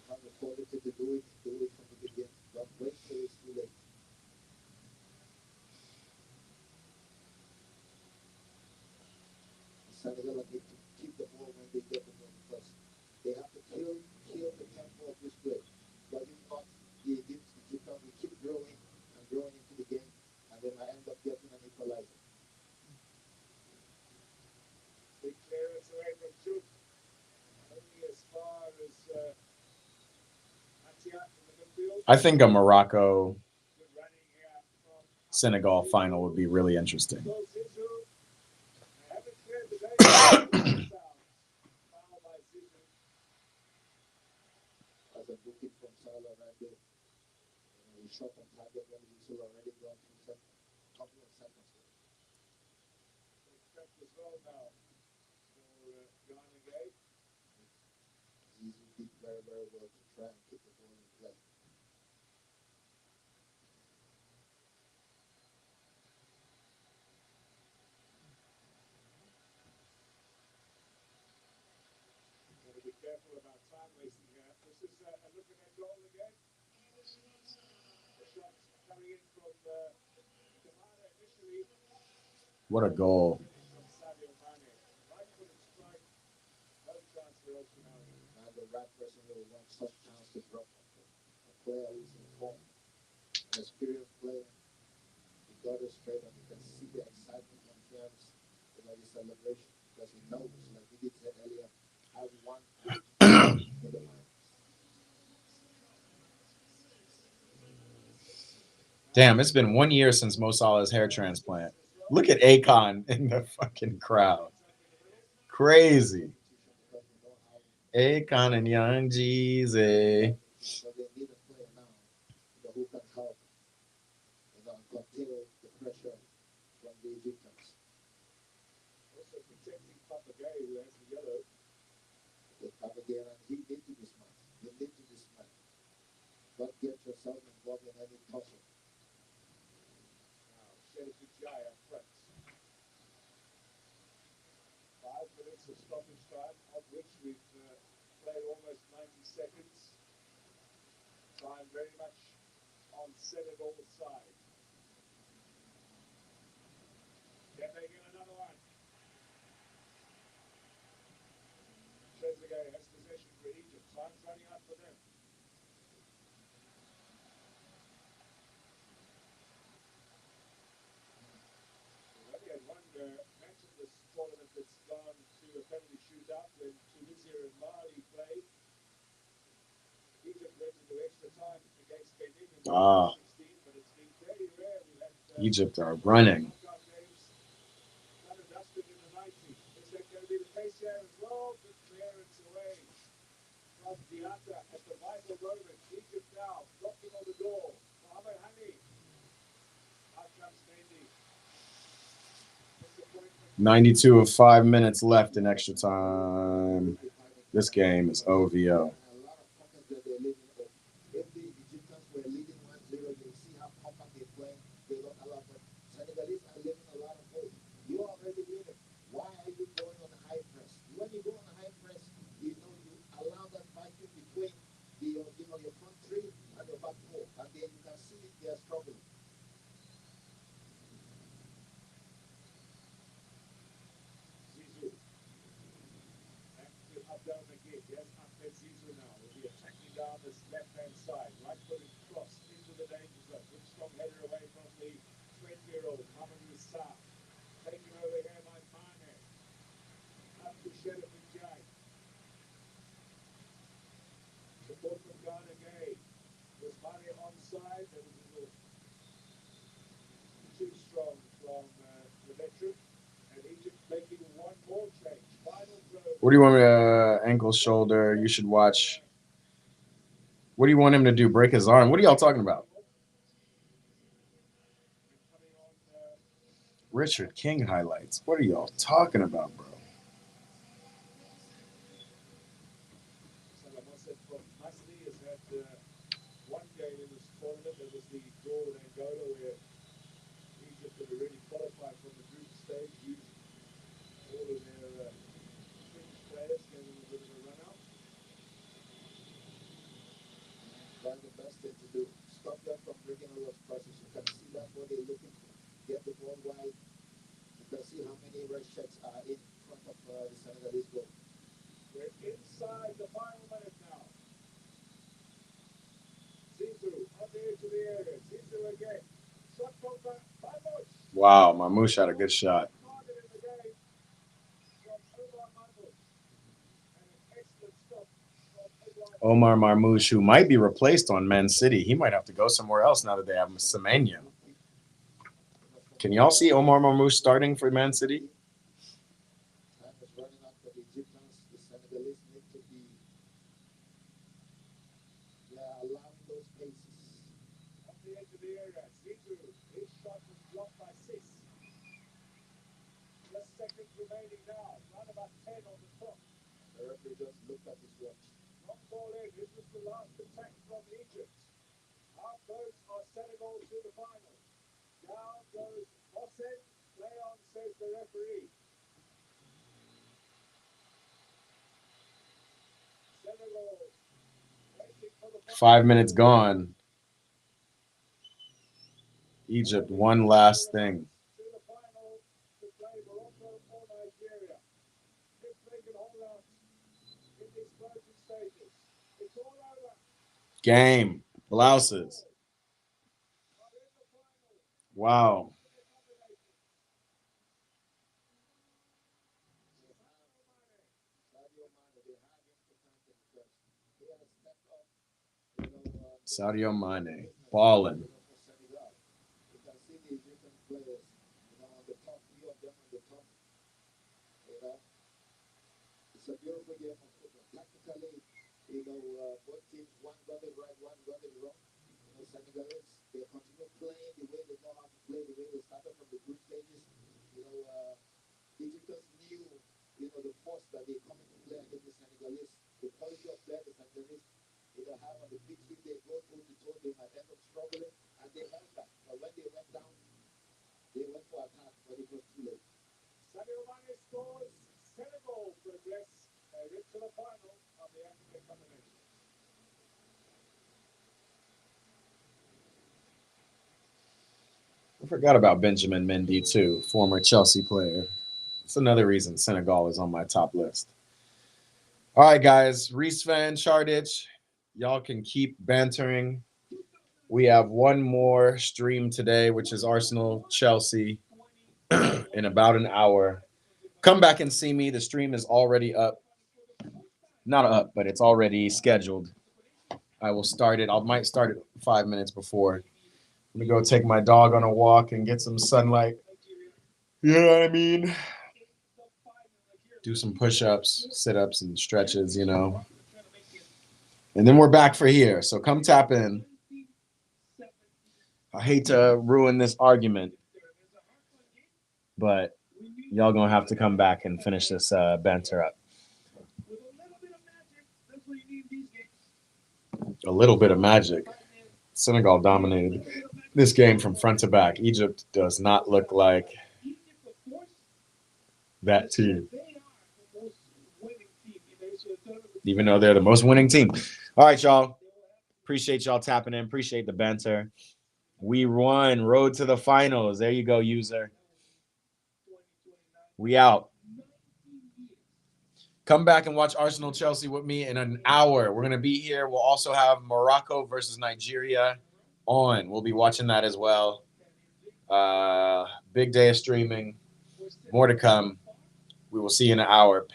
have the quality to do it from the beginning. Don't wait till it's too late. Senegal need to keep the ball when they get the ball because they have to kill the tempo of this play. But if not, the Egyptians will keep growing and growing into the game, and they might end up getting an equalizer. Big clearance away from Chouk. Only as far as Atiat in the midfield. I think a Morocco Good running here from Senegal final would be really interesting. So Zizou. They haven't cleared the day. Foul by Zizou. As a booking from Salah right there. He shot on target when Whistle already gone through couple of seconds. Expect as well now for Ghana game. Zizou did very, very well to try and keep the ball in play. Got to be careful about time wasting here. This is a look at that goal again. The shot coming in from Kamara initially. What a goal. Finish from Sadio Mane. Right-footed strike. No chance for El Shinawi. Now the right person will want such chance to drop a player who's in form, an experienced player. He got it straight and you can see the excitement on his, his celebration because he knows, like he did said earlier, has one foot in the finals. Damn, it's been 1 year since Mo Salah's hair transplant. Look at Akon in the fucking crowd. Crazy. Akon and Young Jeezy. So they need a player now who can help contain the pressure from the Egyptians. Also protecting Papagay, who has the yellow. With Papagay, and he need to be smart. You need to be smart. Don't get yourself involved in any tussle. Now, Sheriff Jai up front. 5 minutes of stoppage time, of which we've played almost 90 seconds. Time very much on Senegal's side. Can they get another one? Trezeguet has possession for Egypt. Time's running out for them. We've only had one match in this tournament that's gone to a penalty shootout when Tunisia and Mali played. Egypt went into extra time against Benin in 2016, but it's been very rare. We've had Egypt are running. knockout games done and dusted in the 90s. Is that going to be the case here as well? Good clearance away from Diatta at the vital moment. Egypt now knocking on the door. Mohamed Hani. Out comes Mendy. 92 of 5 minutes left in extra time. This game is OVO. A lot of pockets that they're leaving off. If the Egyptians were leading 1-0, you'll see how compact they play. They don't allow, but Senegalese are leaving a lot of holes. You are already leading. Why are you going on a high press? When you go on a high press, you allow that vacuum down again. Here's Ahmed Zizou now. Will be attacking down this left-hand side. Right-footed cross into the danger zone. Good strong header away from the 20-year-old Mamadou Sarr. Taking over here by Mane. Up to Sheriff Njai. Support from Ghana again. Was Mane onside? There was a little too strong from the veteran. And Egypt making one more change. Final throw. What do you want me to ankle, shoulder? You should watch. What do you want him to do? Break his arm? What are y'all talking about? Richard King highlights. What are y'all talking about, bro? Salah from Masli has had one game in this tournament. That was the draw with Angola, where Egypt had already qualified from the group stage, using all of their fringe players, gave them a bit of a run out. That's the best thing to do. Stop them from bringing all those crosses. You can see that's what they're looking for. Get the ball wide. You can see how many red shirts are in front of the Senegalese goal. We're inside the final minute now. Zizou on the edge of the area. Zizou again. Shot from Marmoush. Wow, Marmoush had a good shot. Target in the game from Omar Marmoush. And an excellent stop from Omar Marmoush, who might be replaced on Man City. He might have to go somewhere else now that they have Semenyo. Can y'all see Omar Marmoush starting for Man City? Time is running out for the Egyptians. The Senegalese need to be allowing those paces. On the edge of the area, Zizou, his shot was blocked by Sis. Just seconds remaining now, round about 10 on the clock. The referee just looked at his watch. Long ball in, this was the last attack from Egypt. How close are Senegal to the final? Down goes Hossein, play on, says the referee. Senegal waiting for the final. 5 minutes gone. Egypt, one last thing. To the final to play Morocco or Nigeria. If they can hold out in these closing stages, it's all over. Game. Blouses. Wow. Sadio Mane, they have him to thank him because he has stepped up. Sadio Mane. Balling. For Senegal. You can see the Egyptian players, on the top, few of them on the top. It's a beautiful game of football. Tactically, both teams, one got it right, one got it wrong. Senegalese, they continue playing the way they know how to play, the way they started from the group stages. Egyptians knew, the force that they come into play against the Senegalese, the quality of play the Senegalese, have on the pitch. If they go toe to toe, they might end up struggling, and they learned that. But when they went down, they went for attack, but it was too late. Sadio Mane scores. Senegal progress into the final of the African Cup of Nations. I forgot about Benjamin Mendy, too, former Chelsea player. It's another reason Senegal is on my top list. All right, guys. Reese Van Chardich, y'all can keep bantering. We have one more stream today, which is Arsenal Chelsea in about an hour. Come back and see me. The stream is already up. Not up, but it's already scheduled. I will start it. I might start it 5 minutes before. I'm going to go take my dog on a walk and get some sunlight. You know what I mean? Do some push-ups, sit-ups, and stretches, And then we're back for here. So come tap in. I hate to ruin this argument, but y'all going to have to come back and finish this banter up. A little bit of magic. Senegal dominated this game from front to back. Egypt does not look like that team, even though they're the most winning team. All right, y'all. Appreciate y'all tapping in. Appreciate the banter. We won. Road to the finals. There you go, user. We out. Come back and watch Arsenal Chelsea with me in an hour. We're going to be here. We'll also have Morocco versus Nigeria on. We'll be watching that as well. Big day of streaming. More to come. We will see you in an hour.